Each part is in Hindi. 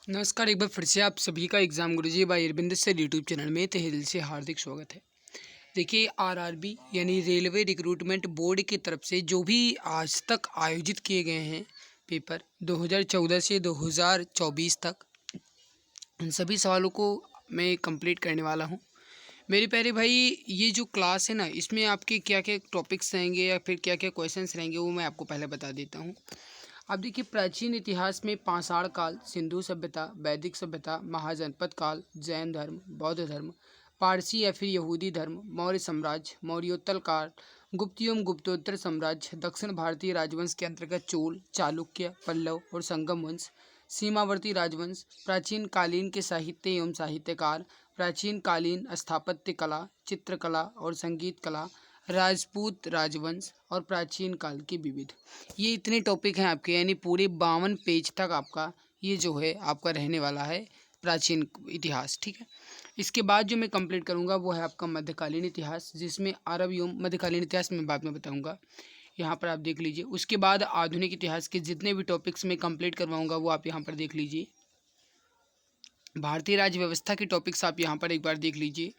नमस्कार, एक बार फिर से आप सभी का एग्ज़ाम गुरुजी बाय अरविंद सर यूट्यूब चैनल में तहे दिल से हार्दिक स्वागत है। देखिए, आरआरबी यानी रेलवे रिक्रूटमेंट बोर्ड की तरफ से जो भी आज तक आयोजित किए गए हैं पेपर 2014 से 2024 तक, उन सभी सवालों को मैं कंप्लीट करने वाला हूं। मेरे प्यारे भाई, ये जो क्लास है ना, इसमें आपके क्या क्या टॉपिक्स रहेंगे या फिर क्या क्या क्वेश्चंस रहेंगे वो मैं आपको पहले बता देता हूँ। अब देखिए, प्राचीन इतिहास में पाषाण काल, सिंधु सभ्यता, वैदिक सभ्यता, महाजनपद काल, जैन धर्म, बौद्ध धर्म, पारसी या फिर यहूदी धर्म, मौर्य साम्राज्य, मौर्योत्तर काल, गुप्त एवं गुप्तोत्तर साम्राज्य, दक्षिण भारतीय राजवंश के अंतर्गत चोल, चालुक्य, पल्लव और संगम वंश, सीमावर्ती राजवंश, प्राचीन कालीन के साहित्य एवं साहित्यकार, प्राचीन कालीन स्थापत्य कला, चित्रकला और संगीत कला, राजपूत राजवंश और प्राचीन काल के विविध। ये इतने टॉपिक हैं आपके, यानी पूरे 52 पेज तक आपका ये जो है आपका रहने वाला है प्राचीन इतिहास। ठीक है, इसके बाद जो मैं कंप्लीट करूँगा वो है आपका मध्यकालीन इतिहास, जिसमें अरब एवं मध्यकालीन इतिहास में बाद में बताऊँगा, यहाँ पर आप देख लीजिए। उसके बाद आधुनिक इतिहास के जितने भी टॉपिक्स मैं कंप्लीट करवाऊँगा वो आप यहाँ पर देख लीजिए। भारतीय राज्य व्यवस्था के टॉपिक्स आप यहाँ पर एक बार देख लीजिए।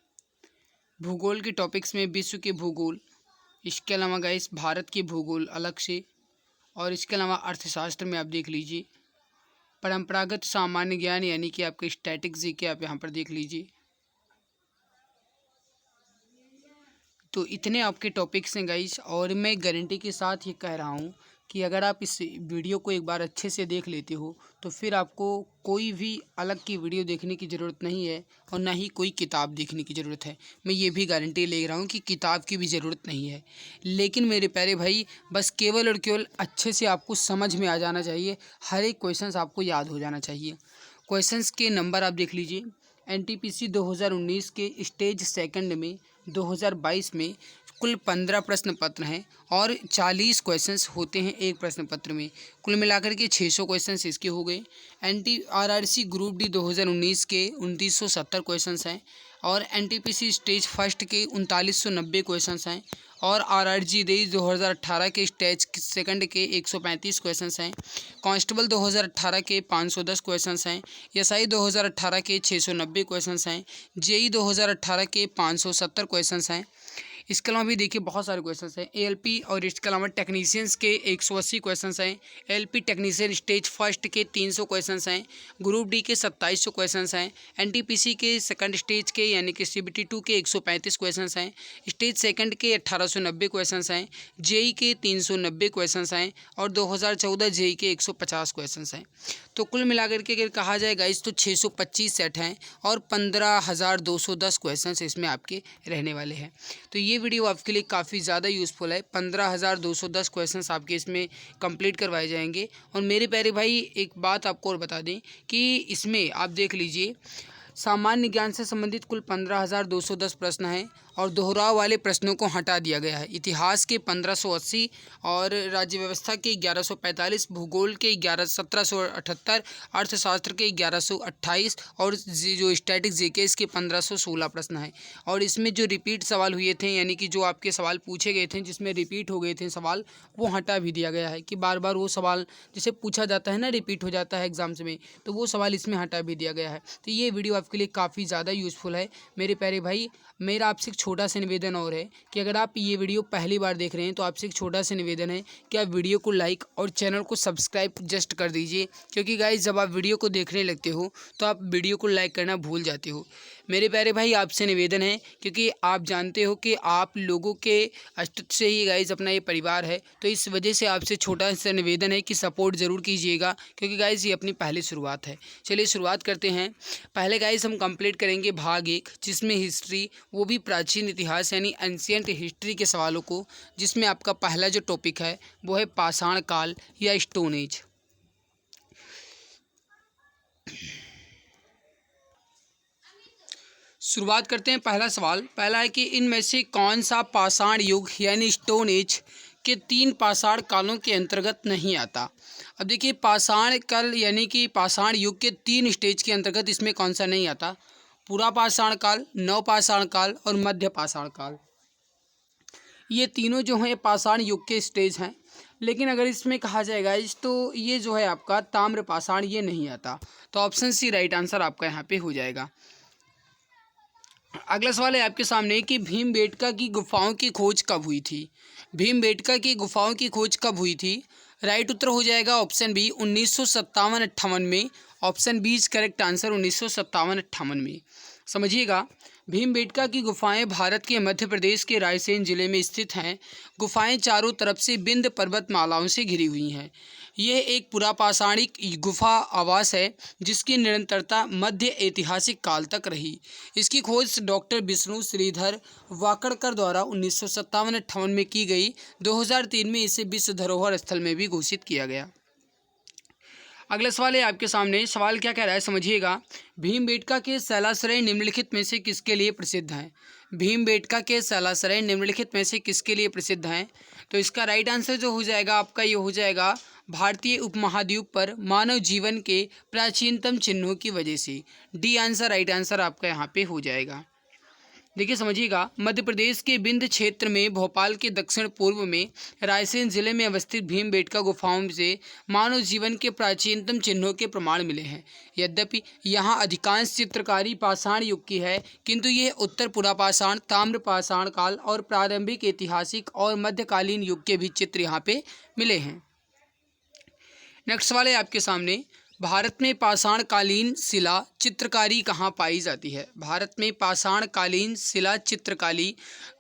भूगोल के टॉपिक्स में विश्व के भूगोल, इसके अलावा गाइस भारत के भूगोल अलग से, और इसके अलावा अर्थशास्त्र में आप देख लीजिए। परंपरागत सामान्य ज्ञान यानी कि आपके स्टैटिक जीके आप यहाँ पर देख लीजिए। तो इतने आपके टॉपिक्स हैं गाइस, और मैं गारंटी के साथ ये कह रहा हूँ कि अगर आप इस वीडियो को एक बार अच्छे से देख लेते हो तो फिर आपको कोई भी अलग की वीडियो देखने की ज़रूरत नहीं है, और ना ही कोई किताब देखने की ज़रूरत है। मैं ये भी गारंटी ले रहा हूँ कि किताब की भी ज़रूरत नहीं है। लेकिन मेरे प्यारे भाई, बस केवल और केवल अच्छे से आपको समझ में आ जाना चाहिए, हर एक क्वेश्चन आपको याद हो जाना चाहिए। क्वेश्चंस के नंबर आप देख लीजिए। एनटीपीसी 2019 के स्टेज सेकंड में 2022 में कुल 15 प्रश्न पत्र हैं और 40 क्वेश्चंस होते हैं एक प्रश्न पत्र में। कुल मिलाकर के 600 क्वेश्चंस इसके हो गए। आरआरसी ग्रुप डी 2019 के 2970 क्वेश्चंस हैं, और एनटीपीसी स्टेज फर्स्ट के 3990 क्वेश्चंस हैं, और आरआरजी डी 2018 के स्टेज सेकंड के 135 क्वेश्चंस हैं। कांस्टेबल 2018 के 510 क्वेश्चंस हैं। एसआई 2018 के 690 क्वेश्चंस हैं। जेई 2018 के 570 क्वेश्चंस हैं। इसके अलावा भी देखिए बहुत सारे क्वेश्चंस हैं। एएलपी और इसके अलावा टेक्नीशियंस के 180 क्वेश्चंस हैं। एलपी टेक्नीशियन स्टेज फर्स्ट के 300 क्वेश्चंस हैं। ग्रुप डी के 2700 क्वेश्चंस हैं। एनटीपीसी के सेकंड स्टेज के यानी कि सीबीटी 2 के 135 क्वेश्चंस हैं। स्टेज सेकंड के 1890 क्वेश्चंस हैं। जेई के 390 क्वेश्चंस हैं, और 2014 जेई के 150 क्वेश्चंस हैं। तो कुल मिलाकर के अगर कहा जाए गाइस तो 625 सेट हैं और 15,210 क्वेश्चंस इसमें आपके रहने वाले हैं। तो ये वीडियो आपके लिए काफ़ी ज़्यादा यूज़फुल है। 15,210 क्वेश्चंस आपके इसमें कंप्लीट करवाए जाएंगे। और मेरे प्यारे भाई, एक बात आपको और बता दें कि इसमें आप देख लीजिए, सामान्य ज्ञान से संबंधित कुल 15,210 प्रश्न हैं और दोहराव वाले प्रश्नों को हटा दिया गया है। इतिहास के 1580 और राज्य व्यवस्था के 1145, भूगोल के 1778, अर्थशास्त्र के 1128, और जो स्टैटिक जीके इसके 1516 प्रश्न हैं। और इसमें जो रिपीट सवाल हुए थे, यानी कि जो आपके सवाल पूछे गए थे जिसमें रिपीट हो गए थे सवाल, वो हटा भी दिया गया है कि बार बार वो सवाल जैसे पूछा जाता है ना, रिपीट हो जाता है एग्जाम्स में, तो वो सवाल इसमें हटा भी दिया गया है। तो ये वीडियो आपके लिए काफ़ी ज़्यादा यूज़फुल है मेरे प्यारे भाई। मेरा आपसे एक छोटा सा निवेदन और है कि अगर आप ये वीडियो पहली बार देख रहे हैं तो आपसे एक छोटा सा निवेदन है कि आप वीडियो को लाइक और चैनल को सब्सक्राइब जस्ट कर दीजिए, क्योंकि गाइस जब आप वीडियो को देखने लगते हो तो आप वीडियो को लाइक करना भूल जाते हो। मेरे प्यारे भाई, आपसे निवेदन है, क्योंकि आप जानते हो कि आप लोगों के अस्तित्व से ही गाइस अपना ये परिवार है, तो इस वजह से आपसे छोटा सा निवेदन है कि सपोर्ट ज़रूर कीजिएगा, क्योंकि गाइस ये अपनी पहली शुरुआत है। चलिए शुरुआत करते हैं। पहले गाइस हम कंप्लीट करेंगे भाग 1, जिसमें हिस्ट्री, वो भी प्राचीन इतिहास यानी एंशिएंट हिस्ट्री के सवालों को, जिसमें आपका पहला जो टॉपिक है वो है पाषाण काल या स्टोन एज। शुरुआत करते हैं। पहला सवाल पहला है कि इनमें से कौन सा पाषाण युग यानी स्टोन एज के 3 पाषाण कालों के अंतर्गत नहीं आता। अब देखिए, पाषाण काल यानी कि पाषाण युग के 3 स्टेज के अंतर्गत इसमें कौन सा नहीं आता। पूरा पाषाण काल, नव पाषाण काल और मध्य पाषाण काल, ये तीनों जो हैं पाषाण युग के स्टेज हैं। लेकिन अगर इसमें कहा जाएगा इस तो ये जो है आपका ताम्र पाषाण ये नहीं आता। तो ऑप्शन सी राइट आंसर आपका यहाँ पे हो जाएगा। अगला सवाल है आपके सामने कि भीमबेटका की गुफाओं की खोज कब हुई थी। भीमबेटका की गुफाओं की खोज कब हुई थी। राइट उत्तर हो जाएगा ऑप्शन बी 1957-58 में। Option B is correct answer 1957-58 में। समझिएगा, भीमबेटका की गुफाएं भारत के मध्य प्रदेश के रायसेन जिले में स्थित हैं। गुफाएं चारों तरफ से विंध्य पर्वतमालाओं से घिरी हुई हैं। यह एक पुरापाषाणिक गुफा आवास है जिसकी निरंतरता मध्य ऐतिहासिक काल तक रही। इसकी खोज डॉक्टर विष्णु श्रीधर वाकड़कर द्वारा 1957-58 में की गई। 2003 में इसे विश्व धरोहर स्थल में भी घोषित किया गया। अगला सवाल है आपके सामने। सवाल क्या कह रहा है समझिएगा। भीमबेटका के शैलाश्रय निम्नलिखित में से किसके लिए प्रसिद्ध हैं। भीमबेटका के शैलाश्रय निम्नलिखित में से किसके लिए प्रसिद्ध हैं। तो इसका राइट आंसर जो हो जाएगा आपका ये हो जाएगा भारतीय उपमहाद्वीप पर मानव जीवन के प्राचीनतम चिन्हों की वजह से। डी आंसर राइट आंसर आपका यहाँ पे हो जाएगा। देखिए समझिएगा, मध्य प्रदेश के विंध्य क्षेत्र में भोपाल के दक्षिण पूर्व में रायसेन जिले में अवस्थित भीमबेटका गुफाओं से मानव जीवन के प्राचीनतम चिन्हों के प्रमाण मिले हैं। यद्यपि यहाँ अधिकांश चित्रकारी पाषाण युग की है, किंतु यह उत्तर पुरापाषाण, ताम्र पाषाण काल और प्रारंभिक ऐतिहासिक और मध्यकालीन युग के भी चित्र यहाँ पे मिले हैं। नेक्स्ट सवाल है आपके सामने। भारत में पाषाणकालीन शिला चित्रकारी कहाँ पाई जाती है। भारत में पाषाणकालीन शिला चित्रकारी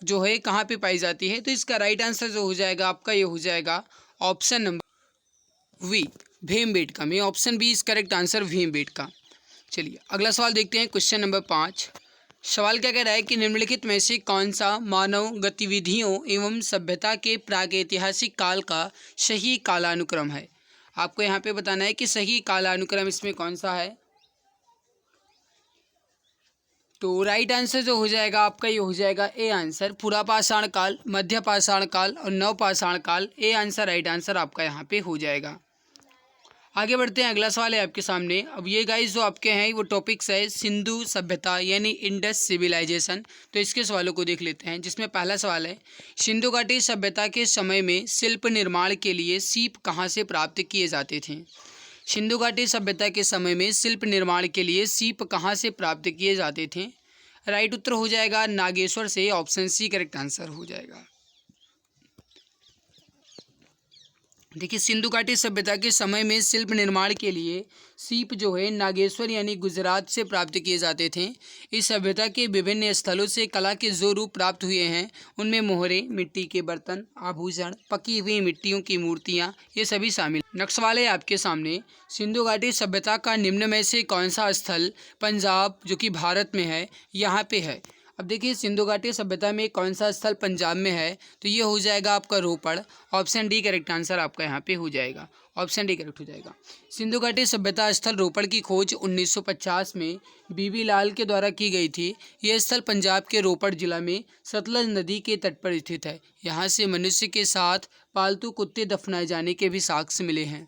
जो है कहाँ पे पाई जाती है। तो इसका राइट आंसर जो हो जाएगा आपका ये हो जाएगा ऑप्शन नंबर वी भीमबेटका में। Option B is correct answer Bhimbetka. चलिए अगला सवाल देखते हैं। Question number 5। सवाल क्या कह रहा है कि निम्नलिखित में से कौन सा मानव गतिविधियों एवं सभ्यता के प्रागैतिहासिक काल का सही कालानुक्रम है। आपको यहाँ पे बताना है कि सही कालानुक्रम इसमें कौन सा है। तो राइट आंसर जो हो जाएगा आपका ये हो जाएगा ए आंसर पुरापाषाण काल, मध्य पाषाण काल और नवपाषाण काल। ए आंसर राइट आंसर आपका यहाँ पे हो जाएगा। आगे बढ़ते हैं। अगला सवाल है आपके सामने। अब ये गाइस जो आपके हैं वो टॉपिक्स है सिंधु सभ्यता यानी इंडस सिविलाइजेशन। तो इसके सवालों को देख लेते हैं, जिसमें पहला सवाल है सिंधु घाटी सभ्यता के समय में शिल्प निर्माण के लिए सीप कहाँ से प्राप्त किए जाते थे। सिंधु घाटी सभ्यता के समय में शिल्प निर्माण के लिए सीप कहाँ से प्राप्त किए जाते थे। राइट उत्तर हो जाएगा नागेश्वर से। ऑप्शन सी करेक्ट आंसर हो जाएगा। देखिए, सिंधु घाटी सभ्यता के समय में शिल्प निर्माण के लिए सीप जो है नागेश्वर यानी गुजरात से प्राप्त किए जाते थे। इस सभ्यता के विभिन्न स्थलों से कला के जो रूप प्राप्त हुए हैं उनमें मोहरे, मिट्टी के बर्तन, आभूषण, पकी हुई मिट्टियों की मूर्तियां ये सभी शामिल। नेक्स्ट सवाल है आपके सामने। सिंधु घाटी सभ्यता का निम्न में से कौन सा स्थल पंजाब जो कि भारत में है यहाँ पे है। अब देखिए, सिंधु घाटी सभ्यता में कौन सा स्थल पंजाब में है। तो ये हो जाएगा आपका रोपड़। ऑप्शन डी करेक्ट आंसर आपका यहाँ पे हो जाएगा। ऑप्शन डी करेक्ट हो जाएगा। सिंधु घाटी सभ्यता स्थल रोपड़ की खोज 1950 में बीबी लाल के द्वारा की गई थी। यह स्थल पंजाब के रोपड़ जिला में सतलज नदी के तट पर स्थित है। यहाँ से मनुष्य के साथ पालतू कुत्ते दफनाए जाने के भी साक्ष्य मिले हैं।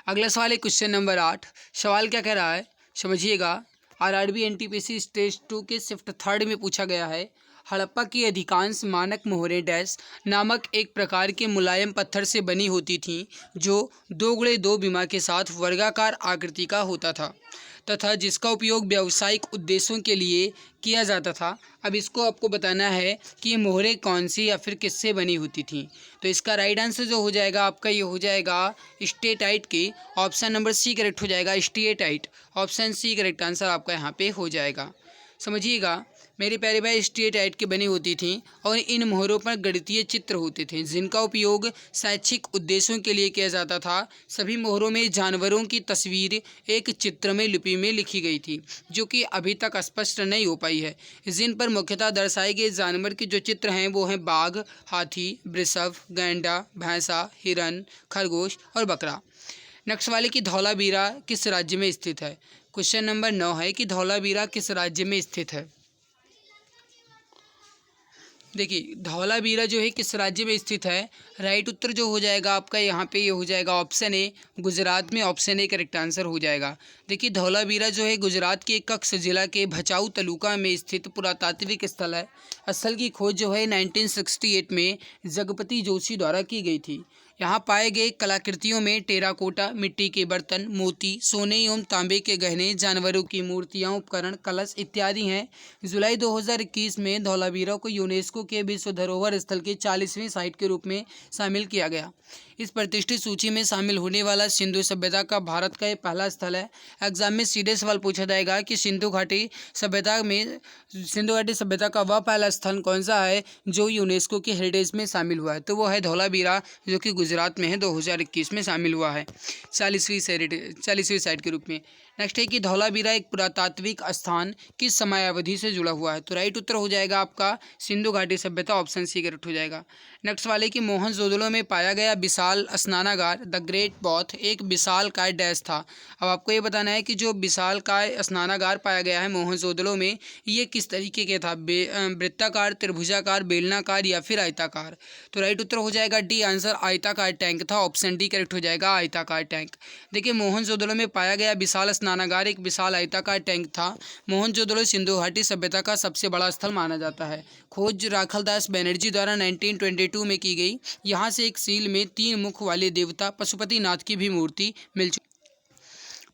अगला सवाल है क्वेश्चन नंबर 8। सवाल क्या कह रहा है समझिएगा। आरआरबी एनटीपीसी स्टेज 2 के शिफ्ट 3 में पूछा गया है। हड़प्पा की अधिकांश मानक मोहरें डैश नामक एक प्रकार के मुलायम पत्थर से बनी होती थीं जो 2x2 बीमा के साथ वर्गाकार आकृति का होता था तथा जिसका उपयोग व्यावसायिक उद्देश्यों के लिए किया जाता था। अब इसको आपको बताना है कि ये मोहरें कौन सी या फिर किससे बनी होती थी। तो इसका राइट आंसर जो हो जाएगा आपका ये हो जाएगा स्टेटाइट के। ऑप्शन नंबर सी करेक्ट हो जाएगा steatite. Option C correct answer आपका यहाँ पे हो जाएगा। समझिएगा मेरे प्यारे भाई, स्टेटाइट की बनी होती थी और इन मोहरों पर गणितीय चित्र होते थे जिनका उपयोग शैक्षिक उद्देश्यों के लिए किया जाता था। सभी मोहरों में जानवरों की तस्वीर एक चित्रमय लिपि में लिखी गई थी जो कि अभी तक स्पष्ट नहीं हो पाई है। जिन पर मुख्यतः दर्शाए गए जानवर के जो चित्र हैं वो हैं बाघ, हाथी, वृषभ, गैंडा, भैंसा, हिरन, खरगोश और बकरा। नेक्स्ट वाले की धौलावीरा किस राज्य में स्थित है। क्वेश्चन नंबर 9 है कि धौलावीरा किस राज्य में स्थित है। देखिए धौलावीरा जो है किस राज्य में स्थित है? राइट उत्तर जो हो जाएगा आपका यहाँ पे ये हो जाएगा ऑप्शन ए, गुजरात में। ऑप्शन ए करेक्ट आंसर हो जाएगा। देखिए धौलावीरा जो है गुजरात के कच्छ जिला के भचाऊ तालुका में स्थित पुरातात्विक स्थल है। स्थल की खोज जो है 1968 में जगपति जोशी द्वारा की गई थी। यहाँ पाए गए कलाकृतियों में टेराकोटा, मिट्टी के बर्तन, मोती, सोने एवं तांबे के गहने, जानवरों की मूर्तियाँ, उपकरण, कलश इत्यादि हैं। जुलाई 2021 में धौलावीरा को यूनेस्को के विश्व धरोहर स्थल के 40वीं साइट के रूप में शामिल किया गया। इस प्रतिष्ठित सूची में शामिल होने वाला सिंधु सभ्यता का भारत का ये पहला स्थल है। एग्जाम में सीधे सवाल पूछा जाएगा कि सिंधु घाटी सभ्यता का वह पहला स्थल कौन सा है जो यूनेस्को की हेरिटेज में शामिल हुआ है, तो वो है धौलावीरा, जो कि गुजरात में है, 2021 में शामिल हुआ है 40वीं साइट के रूप में। नेक्स्ट है कि धौलावीरा एक पुरातात्विक स्थान किस समयावधि से जुड़ा हुआ है, तो राइट उत्तर हो जाएगा आपका सिंधु घाटी सभ्यता, ऑप्शन सी करेक्ट हो जाएगा। नेक्स्ट वाले कि मोहनजोदड़ो में पाया गया विशाल स्नानागार द ग्रेट बॉथ एक विशालकाय डैश था। अब आपको ये बताना है कि जो विशालकाय स्नानागार पाया गया है मोहनजोदड़ो में, ये किस तरीके के था? वृत्ताकार, त्रिभुजाकार, बेलनाकार या फिर आयताकार? तो राइट उत्तर हो जाएगा डी आंसर, आयताकार टैंक था। ऑप्शन डी करेक्ट हो जाएगा, आयताकार टैंक। देखिए मोहनजोदड़ो में पाया गया विशाल स्नानागार एक विशाल आयताकार टैंक था। मोहनजोदड़ो सिंधु घाटी सभ्यता का सबसे बड़ा स्थल माना जाता है। खोज राखलदास बनर्जी द्वारा 1922 में की गई। यहाँ से एक सील में 3 मुख वाले देवता पशुपतिनाथ की भी मूर्ति मिल चुकी।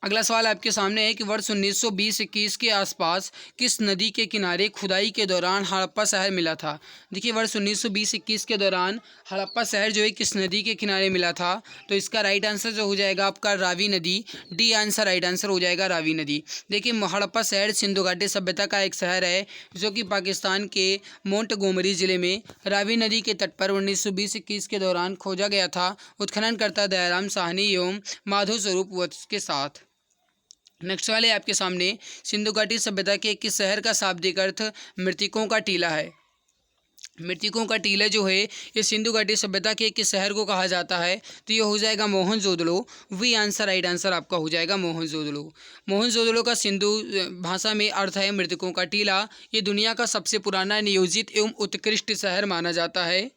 अगला सवाल आपके सामने है कि वर्ष 1920-21 के आसपास किस नदी के किनारे खुदाई के दौरान हड़प्पा शहर मिला था? देखिए वर्ष 1920-21 के दौरान हड़प्पा शहर जो है किस नदी के किनारे मिला था, तो इसका राइट आंसर जो हो जाएगा आपका रावी नदी। डी आंसर राइट आंसर हो जाएगा रावी नदी। देखिए हड़प्पा शहर सिंधु घाटी सभ्यता का एक शहर है जो कि पाकिस्तान के मोंटगोमरी जिले में रावी नदी के तट पर 1920-21 के दौरान खोजा गया था, उत्खननकर्ता दयाराम साहनी एवं माधव स्वरूप वत्स के साथ। नेक्स्ट वाले आपके सामने सिंधु घाटी सभ्यता के किस शहर का शाब्दिक अर्थ मृतकों का टीला है? मृतकों का टीला जो है ये सिंधु घाटी सभ्यता के किस शहर को कहा जाता है, तो ये हो जाएगा Mohenjodaro. B answer right answer आपका हो जाएगा मोहनजोदड़ो। मोहनजोदड़ो का सिंधु भाषा में अर्थ है मृतकों का टीला। ये दुनिया का सबसे पुराना नियोजित एवं उत्कृष्ट शहर माना जाता है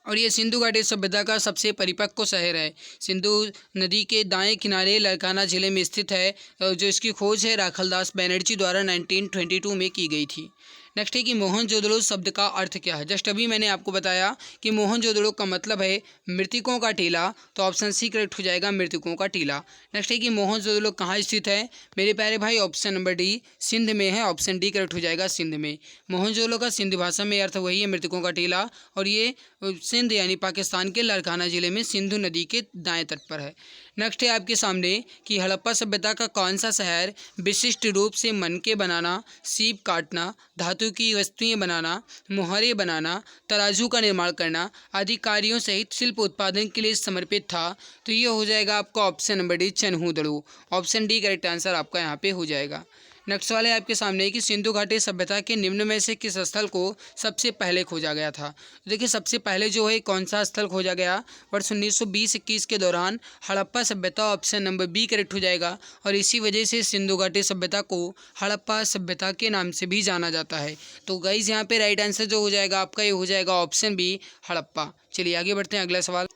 और ये सिंधु घाटी सभ्यता का सबसे परिपक्व शहर है। सिंधु नदी के दाएं किनारे लड़काना जिले में स्थित है, जो इसकी खोज है राखलदास बनर्जी द्वारा 1922 में की गई थी। नेक्स्ट है कि मोहनजोदड़ो शब्द का अर्थ क्या है? जस्ट अभी मैंने आपको बताया कि मोहनजोदड़ो का मतलब है मृतकों का टीला, तो ऑप्शन सी करेक्ट हो जाएगा, मृतकों का टीला। नेक्स्ट है कि मोहनजोदड़ो कहाँ स्थित है मेरे प्यारे भाई? ऑप्शन नंबर डी, सिंध में है। ऑप्शन डी करेक्ट हो जाएगा, सिंध में। मोहनजोदड़ो का सिंध भाषा में अर्थ वही है मृतकों का टीला, और ये सिंध यानी पाकिस्तान के लाड़काना जिले में सिंधु नदी के दाएं तट पर है। नेक्स्ट है आपके सामने कि हड़प्पा सभ्यता का कौन सा शहर विशिष्ट रूप से मनके बनाना, सीप काटना, धातु की वस्तुएं बनाना, मुहारे बनाना, तराजू का निर्माण करना आदि कार्यों सहित शिल्प उत्पादन के लिए समर्पित था, तो ये हो जाएगा आपका option number D, Chanhudaro. Option D correct answer आपका यहाँ पे हो जाएगा। नेक्स्ट वाले आपके सामने है कि सिंधु घाटी सभ्यता के निम्न में से किस स्थल को सबसे पहले खोजा गया था? देखिए सबसे पहले जो है कौन सा स्थल खोजा गया? वर्ष 1920-21 के दौरान हड़प्पा सभ्यता, ऑप्शन नंबर बी करेक्ट हो जाएगा। और इसी वजह से सिंधु घाटी सभ्यता को हड़प्पा सभ्यता के नाम से भी जाना जाता है। तो गाइज यहाँ पे राइट आंसर जो हो जाएगा आपका ये हो जाएगा ऑप्शन बी, हड़प्पा। चलिए आगे बढ़ते हैं अगला सवाल।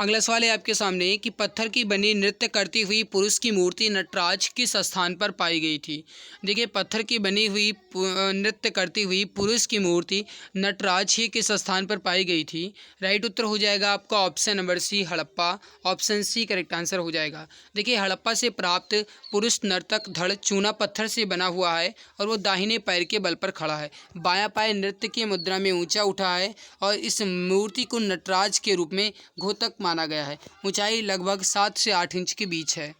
अगला सवाल है आपके सामने कि पत्थर की बनी नृत्य करती हुई पुरुष की मूर्ति नटराज किस स्थान पर पाई गई थी? देखिए पत्थर की बनी हुई नृत्य करती हुई पुरुष की मूर्ति नटराज ही किस स्थान पर पाई गई थी? राइट उत्तर हो जाएगा आपका option number C, Harappa. Option C correct answer हो जाएगा। देखिए हड़प्पा से प्राप्त पुरुष नर्तक धड़ चूना पत्थर से बना हुआ है और वो दाहिने पैर के बल पर खड़ा है, बायां पाय नृत्य की मुद्रा में ऊंचा उठा है और इस मूर्ति को नटराज के रूप में घोतक माना गया है। ऊंचाई लगभग 7 से 8 इंच के बीच है।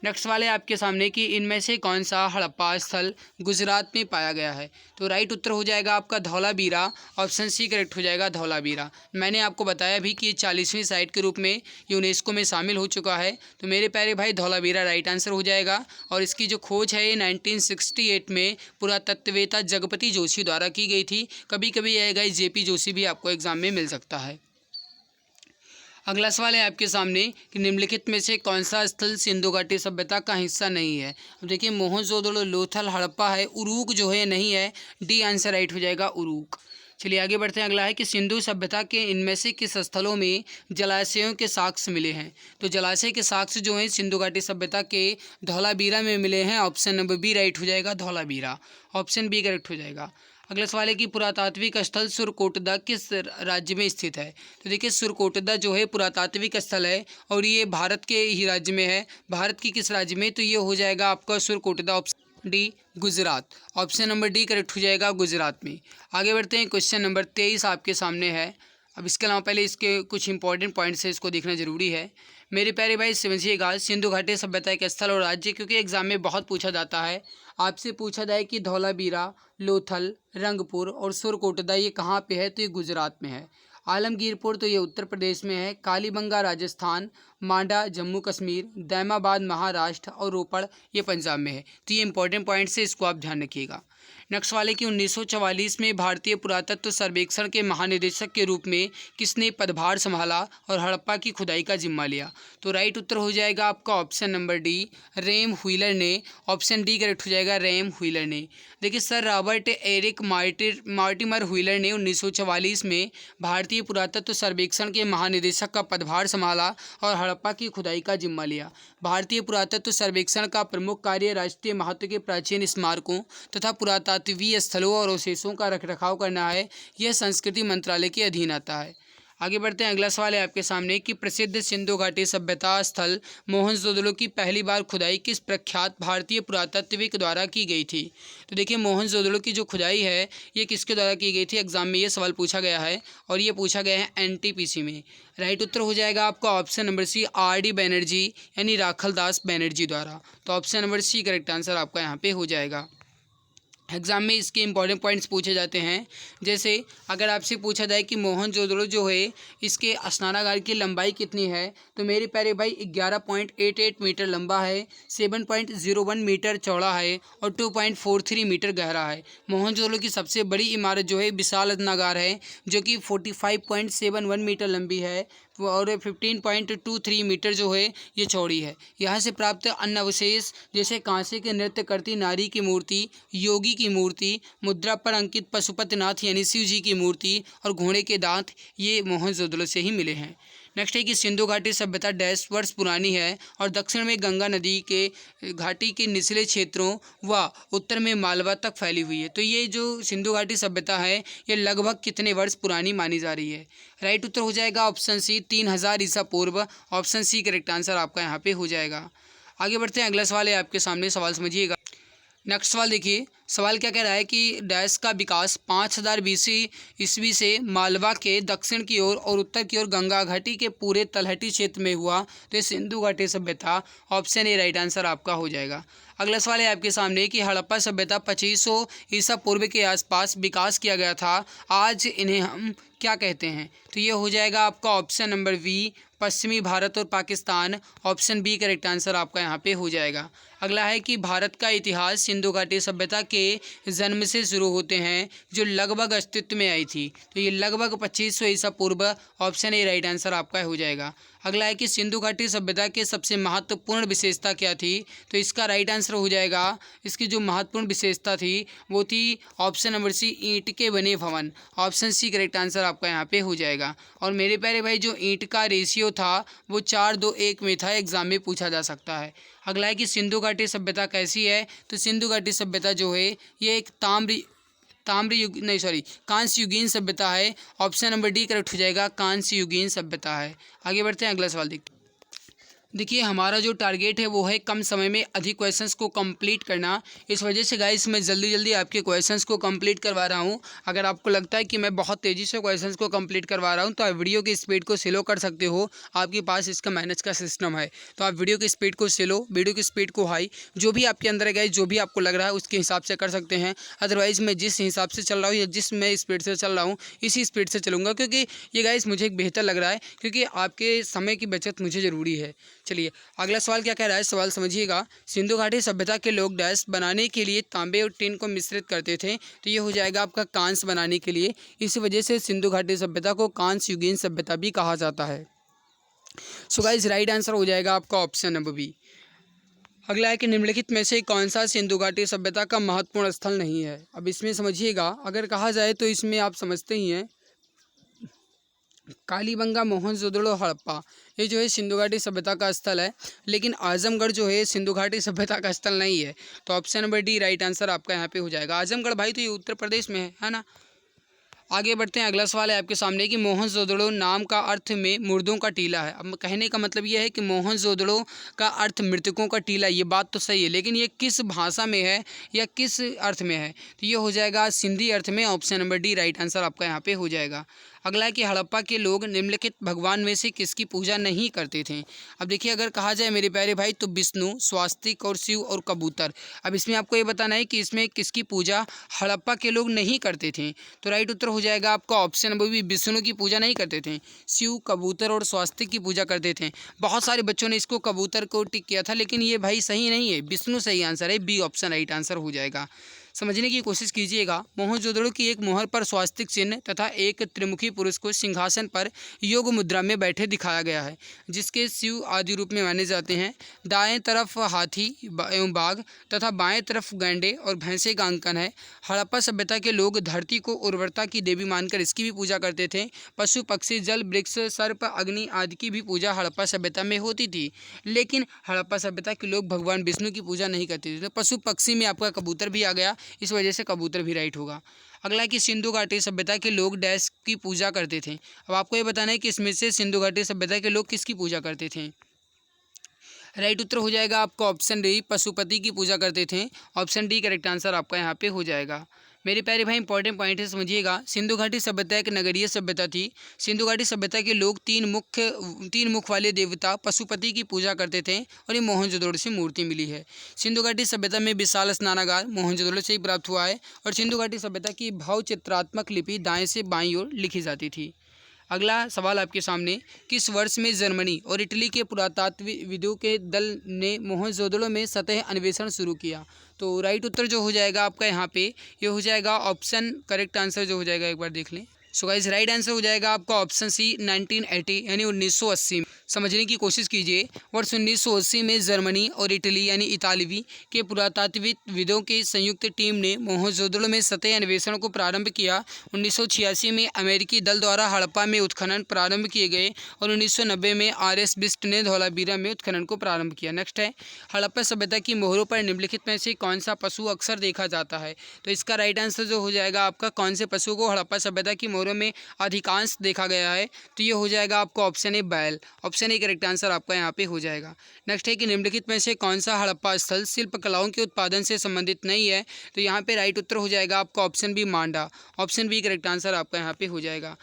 नेक्स्ट वाले आपके सामने कि इनमें से कौन सा हड़प्पा स्थल गुजरात में पाया गया है? तो राइट उत्तर हो जाएगा आपका धौलावीरा। ऑप्शन सी करेक्ट हो जाएगा, धौलावीरा। मैंने आपको बताया भी कि 40वीं साइट के रूप में यूनेस्को में शामिल हो चुका है, तो मेरे प्यारे भाई धौलावीरा राइट आंसर हो जाएगा। और इसकी जो खोज है ये 1968 में पुरातत्ववेत्ता जगपति जोशी द्वारा की गई थी। कभी कभी यह गाइस जेपी जोशी भी आपको एग्जाम में मिल सकता है। अगला सवाल है आपके सामने कि निम्नलिखित में से कौन सा स्थल सिंधु घाटी सभ्यता का हिस्सा नहीं है। अब देखिए मोहनजोदड़ो, लोथल, हड़प्पा है, उरूक जो है नहीं है। डी आंसर राइट हो जाएगा उरूक। चलिए आगे बढ़ते हैं। अगला है कि सिंधु सभ्यता के इनमें से किस स्थलों में जलाशयों के साक्ष्य मिले हैं। तो जलाशय के साक्ष्य जो हैं सिंधु घाटी सभ्यता के धौलावीरा में मिले हैं। ऑप्शन नंबर बी राइट हो जाएगा, धौलावीरा। ऑप्शन बी करेक्ट हो जाएगा। अगला सवाल है कि पुरातात्विक स्थल सुरकोटदा किस राज्य में स्थित है। तो देखिए सुरकोटदा जो है पुरातात्विक स्थल है और ये भारत के ही राज्य में है। भारत की किस राज्य में, तो ये हो जाएगा आपका Surkotada. Option D Gujarat. Option number D correct हो जाएगा, गुजरात में। आगे बढ़ते हैं। क्वेश्चन नंबर 23 आपके सामने है। अब इसके अलावा पहले इसके कुछ इंपॉर्टेंट पॉइंट्स है, इसको देखना जरूरी है। मेरे प्यारे भाई समझिएगा, सिंधु घाटी सभ्यता एक स्थल और राज्य, क्योंकि एग्जाम में बहुत पूछा जाता है। आपसे पूछा जाए कि धौलावीरा, लोथल, रंगपुर और सुरकोटदा ये कहाँ पे है, तो ये गुजरात में है। आलमगीरपुर तो ये उत्तर प्रदेश में है। कालीबंगा राजस्थान, मांडा जम्मू कश्मीर, दैमाबाद महाराष्ट्र और रोपड़ ये पंजाब में है। तो ये इंपॉर्टेंट पॉइंट्स है, इसको आप ध्यान रखिएगा। नेक्स्ट वाले कि 1944 में भारतीय पुरातत्व सर्वेक्षण के महानिदेशक के रूप में किसने पदभार संभाला और हड़प्पा की खुदाई का जिम्मा लिया। तो राइट उत्तर हो जाएगा आपका option number D, REM Wheeler ने। ऑप्शन डी करेक्ट हो जाएगा, रैम व्हीलर ने। देखिए sir Robert Eric Mortimer Wheeler ने 1944 में भारतीय पुरातत्व सर्वेक्षण के महानिदेशक का पदभार संभाला और हड़प्पा की खुदाई का जिम्मा लिया। भारतीय पुरातत्व सर्वेक्षण का प्रमुख कार्य राष्ट्रीय महत्व के प्राचीन स्मारकों तथा पुरातात्वीय स्थलों और अवशेषों का रखरखाव करना है। यह संस्कृति मंत्रालय के अधीन आता है। आगे बढ़ते हैं। अगला सवाल है आपके सामने कि प्रसिद्ध सिंधु घाटी सभ्यता स्थल मोहनजोदड़ो की पहली बार खुदाई किस प्रख्यात भारतीय पुरातत्विक द्वारा की गई थी। तो देखिए मोहनजोदड़ो की जो खुदाई है ये किसके द्वारा की गई थी। एग्जाम में ये सवाल पूछा गया है और ये पूछा गया है एनटीपीसी में। राइट उत्तर हो जाएगा आपका option number C, R D. Banerjee यानी राखलदास बैनर्जी द्वारा। तो option number C correct answer आपका यहाँ पे हो जाएगा। एग्जाम में इसके इंपॉर्टेंट पॉइंट्स पूछे जाते हैं। जैसे अगर आपसे पूछा जाए कि मोहनजोदड़ो जो है इसके स्नानागार की लंबाई कितनी है, तो मेरे प्यारे भाई 11.88 मीटर लंबा है, 7.01 मीटर चौड़ा है और 2.43 मीटर गहरा है। मोहनजोदड़ो की सबसे बड़ी इमारत जो है विशाल स्नानागार है जो कि 45.71 मीटर लंबी है और 15.23 मीटर जो है ये चौड़ी है। यहाँ से प्राप्त अन्य अवशेष जैसे कांसे के नृत्य करती नारी की मूर्ति, योगी की मूर्ति, मुद्रा पर अंकित पशुपतिनाथ यानी शिव जी की मूर्ति और घोड़े के दांत ये मोहनजोदड़ो से ही मिले हैं। नेक्स्ट है कि सिंधु घाटी सभ्यता डैश वर्ष पुरानी है और दक्षिण में गंगा नदी के घाटी के निचले क्षेत्रों व उत्तर में मालवा तक फैली हुई है। तो ये जो सिंधु घाटी सभ्यता है ये लगभग कितने वर्ष पुरानी मानी जा रही है। राइट उत्तर हो जाएगा ऑप्शन सी, 3000 ईसा पूर्व। ऑप्शन सी करेक्ट आंसर आपका यहाँ पे हो जाएगा। आगे बढ़ते हैं। अगला सवाल है आपके सामने, सवाल समझिएगा। नेक्स्ट सवाल देखिए, सवाल क्या कह रहा है कि डैश का विकास 5000 BC ईस्वी से मालवा के दक्षिण की ओर और उत्तर की ओर गंगा घाटी के पूरे तलहटी क्षेत्र में हुआ। तो ये सिंधु घाटी सभ्यता। ऑप्शन ए राइट आंसर आपका हो जाएगा। अगला सवाल है आपके सामने कि हड़प्पा सभ्यता 2500 ईसा पूर्व के आसपास विकास किया गया था, आज इन्हें हम क्या कहते हैं। तो ये हो जाएगा आपका ऑप्शन नंबर वी, पश्चिमी भारत और Pakistan. Option B correct answer आपका यहाँ पे हो जाएगा। अगला है कि भारत का इतिहास सिंधु घाटी सभ्यता के जन्म से शुरू होते हैं जो लगभग अस्तित्व में आई थी। तो ये लगभग 2500 ईसा पूर्व। ऑप्शन ए राइट आंसर आपका हो जाएगा। अगला है कि सिंधु घाटी सभ्यता के सबसे महत्वपूर्ण विशेषता क्या थी। तो इसका राइट आंसर हो जाएगा, इसकी जो महत्वपूर्ण विशेषता थी वो थी ऑप्शन नंबर सी, ईंट के बने भवन। ऑप्शन सी करेक्ट आंसर आपका यहाँ पे हो जाएगा। और मेरे प्यारे भाई जो ईंट का रेशियो था वो 4:2:1 में था, एग्जाम में पूछा जा सकता है। अगला है कि सिंधु घाटी सभ्यता कैसी है। तो सिंधु घाटी सभ्यता जो है ये एक कांस्य युगीन सभ्यता है। ऑप्शन नंबर डी करेक्ट हो जाएगा, कांस्य युगीन सभ्यता है। आगे बढ़ते हैं, अगला सवाल देखते हैं। देखिए हमारा जो टारगेट है वो है कम समय में अधिक क्वेश्चंस को कंप्लीट करना। इस वजह से गाइस मैं जल्दी आपके क्वेश्चंस को कंप्लीट करवा रहा हूं। अगर आपको लगता है कि मैं बहुत तेज़ी से क्वेश्चंस को कंप्लीट करवा रहा हूं तो आप वीडियो की स्पीड को स्लो कर सकते हो। आपके पास इसका मैनेज का सिस्टम है, तो आप वीडियो की स्पीड को स्लो, वीडियो की स्पीड को हाई, जो भी आपके अंदर है गाइस, जो भी आपको लग रहा है उसके हिसाब से कर सकते हैं। अदरवाइज़ मैं जिस हिसाब से चल रहा हूँ या जिस मैं स्पीड से चल रहा हूँ इसी स्पीड से चलूँगा, क्योंकि ये गाइस मुझे एक बेहतर लग रहा है, क्योंकि आपके समय की बचत मुझे ज़रूरी है। चलिए अगला सवाल क्या कह रहा है, सवाल समझिएगा। सिंधु घाटी सभ्यता के लोग डैश बनाने के लिए तांबे और टिन को मिश्रित करते थे। तो ये हो जाएगा आपका कांस्य बनाने के लिए। इसी वजह से सिंधु घाटी सभ्यता को कांस्य युगीन सभ्यता भी कहा जाता है। सो गाइस राइट आंसर हो जाएगा आपका ऑप्शन नंबर बी। अगला है कि निम्नलिखित में से कौन सा सिंधु घाटी सभ्यता का महत्वपूर्ण स्थल नहीं है। अब इसमें समझिएगा, अगर कहा जाए तो इसमें आप समझते ही हैं कालीबंगा, मोहनजोदड़ो, हड़प्पा, ये जो है सिंधु घाटी सभ्यता का स्थल है। लेकिन आजमगढ़ जो है सिंधु घाटी सभ्यता का स्थल नहीं है। तो option number D right answer आपका यहाँ पे हो जाएगा। आजमगढ़ भाई तो ये उत्तर प्रदेश में है ना। आगे बढ़ते हैं, अगला सवाल है आपके सामने कि मोहनजोदड़ो नाम का अर्थ में मुर्दों का टीला है। अब कहने का मतलब ये है कि मोहनजोदड़ो का अर्थ मृतकों का टीला, ये बात तो सही है, लेकिन ये किस भाषा में है या किस अर्थ में है? तो ये हो जाएगा सिंधी अर्थ में। Option number D right answer आपका यहाँ पे हो जाएगा। अगला है कि हड़प्पा के लोग निम्नलिखित भगवान में से किसकी पूजा नहीं करते थे। अब देखिए, अगर कहा जाए मेरे प्यारे भाई तो विष्णु, स्वास्तिक और शिव और कबूतर। अब इसमें आपको ये बताना है कि इसमें किसकी पूजा हड़प्पा के लोग नहीं करते थे। तो राइट उत्तर हो जाएगा आपका ऑप्शन नंबर बी, विष्णु की पूजा नहीं करते थे, शिव, कबूतर और स्वास्तिक की पूजा करते थे। बहुत सारे बच्चों ने इसको कबूतर को टिक किया था, लेकिन ये भाई सही नहीं है, विष्णु सही आंसर है, बी ऑप्शन राइट आंसर हो जाएगा। समझने की कोशिश कीजिएगा। मोहनजोदड़ो की एक मोहर पर स्वास्तिक चिन्ह तथा एक त्रिमुखी पुरुष को सिंहासन पर योग मुद्रा में बैठे दिखाया गया है, जिसके शिव आदि रूप में माने जाते हैं। दाएं तरफ हाथी एवं बाघ तथा बाएं तरफ गैंडे और भैंसे का अंकन है। हड़प्पा सभ्यता के लोग धरती को उर्वरता की देवी मानकर इसकी भी पूजा करते थे। पशु पक्षी, जल, वृक्ष, सर्प, अग्नि आदि की भी पूजा हड़प्पा सभ्यता में होती थी, लेकिन हड़प्पा सभ्यता के लोग भगवान विष्णु की पूजा नहीं करते थे। तो पशु पक्षी में आपका कबूतर भी आ गया, इस वजह से कबूतर भी राइट होगा। अगला है कि सिंधु घाटी सभ्यता के लोग डैश की पूजा करते थे। अब आपको ये बताना है कि इसमें से सिंधु घाटी सभ्यता के लोग किसकी पूजा करते थे। राइट उत्तर हो जाएगा आपका ऑप्शन डी, पशुपति की पूजा करते थे। ऑप्शन डी करेक्ट आंसर आपका यहाँ पे हो जाएगा। मेरे प्यारे भाई इंपॉर्टेंट पॉइंट है, समझिएगा। सिंधु घाटी सभ्यता एक नगरीय सभ्यता थी। सिंधु घाटी सभ्यता के लोग तीन मुख वाले देवता पशुपति की पूजा करते थे और ये मोहनजोदड़ो से मूर्ति मिली है। सिंधु घाटी सभ्यता में विशाल स्नानागार मोहनजोदड़ो से ही प्राप्त हुआ है और सिंधु घाटी सभ्यता की भाव चित्रात्मक लिपि दाएं से बाईं ओर लिखी जाती थी। अगला सवाल आपके सामने, किस वर्ष में जर्मनी और इटली के पुरातात्विदों के दल ने मोहनजोदड़ो में सतह अन्वेषण शुरू किया। तो राइट उत्तर जो हो जाएगा आपका यहाँ पे ये हो जाएगा ऑप्शन करेक्ट आंसर जो हो जाएगा एक बार देख लें। सो गाइस राइट आंसर हो जाएगा आपका ऑप्शन सी 1980 यानी 1980। समझने की कोशिश कीजिए। वर्ष 1980 में जर्मनी और इटली यानी इतालवी के पुरातात्विदों की संयुक्त टीम ने मोहनजोदड़ो में सतह अन्वेषण को प्रारंभ किया। 1986 में अमेरिकी दल द्वारा हड़प्पा में उत्खनन प्रारंभ किए गए और 1990 में आर.एस. बिष्ट ने धौलावीरा में उत्खनन को प्रारंभ किया। नेक्स्ट है, हड़प्पा सभ्यता की मोहरों पर निम्नलिखित में से कौन सा पशु अक्सर देखा जाता है। तो इसका राइट आंसर जो हो जाएगा आपका कौन से पशु को हड़प्पा सभ्यता की मोहरों में अधिकांश देखा गया है, तो ये हो जाएगा आपका ऑप्शन ए, बैल। ऑप्शन ए करेक्ट आंसर आपका यहाँ पे हो जाएगा। नेक्स्ट है कि निम्नलिखित में से कौन सा हड़प्पा स्थल शिल्प कलाओं के उत्पादन से संबंधित नहीं है। तो यहाँ पे राइट उत्तर हो जाएगा आपका ऑप्शन बी, मांडा। ऑप्शन बी करेक्ट आंसर आपका यहाँ पे हो जाएगा।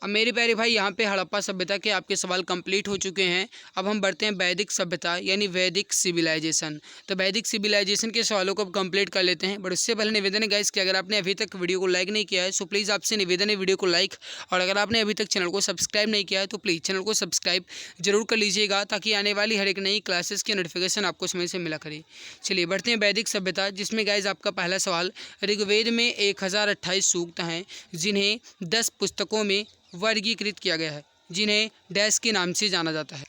अब मेरे प्यारे भाई यहाँ पे हड़प्पा सभ्यता के आपके सवाल कंप्लीट हो चुके हैं। अब हम बढ़ते हैं वैदिक सभ्यता यानी वैदिक सिविलाइजेशन। तो वैदिक सिविलाइजेशन के सवालों को कंप्लीट कर लेते हैं, बट उससे पहले निवेदन है गाइस कि अगर आपने अभी तक वीडियो को लाइक नहीं किया है सो प्लीज़ आपसे निवेदन है वीडियो को लाइक, और अगर आपने अभी तक चैनल को सब्सक्राइब नहीं किया है तो प्लीज़ चैनल को सब्सक्राइब जरूर कर लीजिएगा, ताकि आने वाली हर एक नई क्लासेस की नोटिफिकेशन आपको समय से मिला करे। चलिए बढ़ते हैं वैदिक सभ्यता, जिसमें गाइस आपका पहला सवाल, ऋग्वेद में 1028 सूक्त हैं जिन्हें 10 पुस्तकों में वर्गीकृत किया गया है, जिन्हें डैश के नाम से जाना जाता है।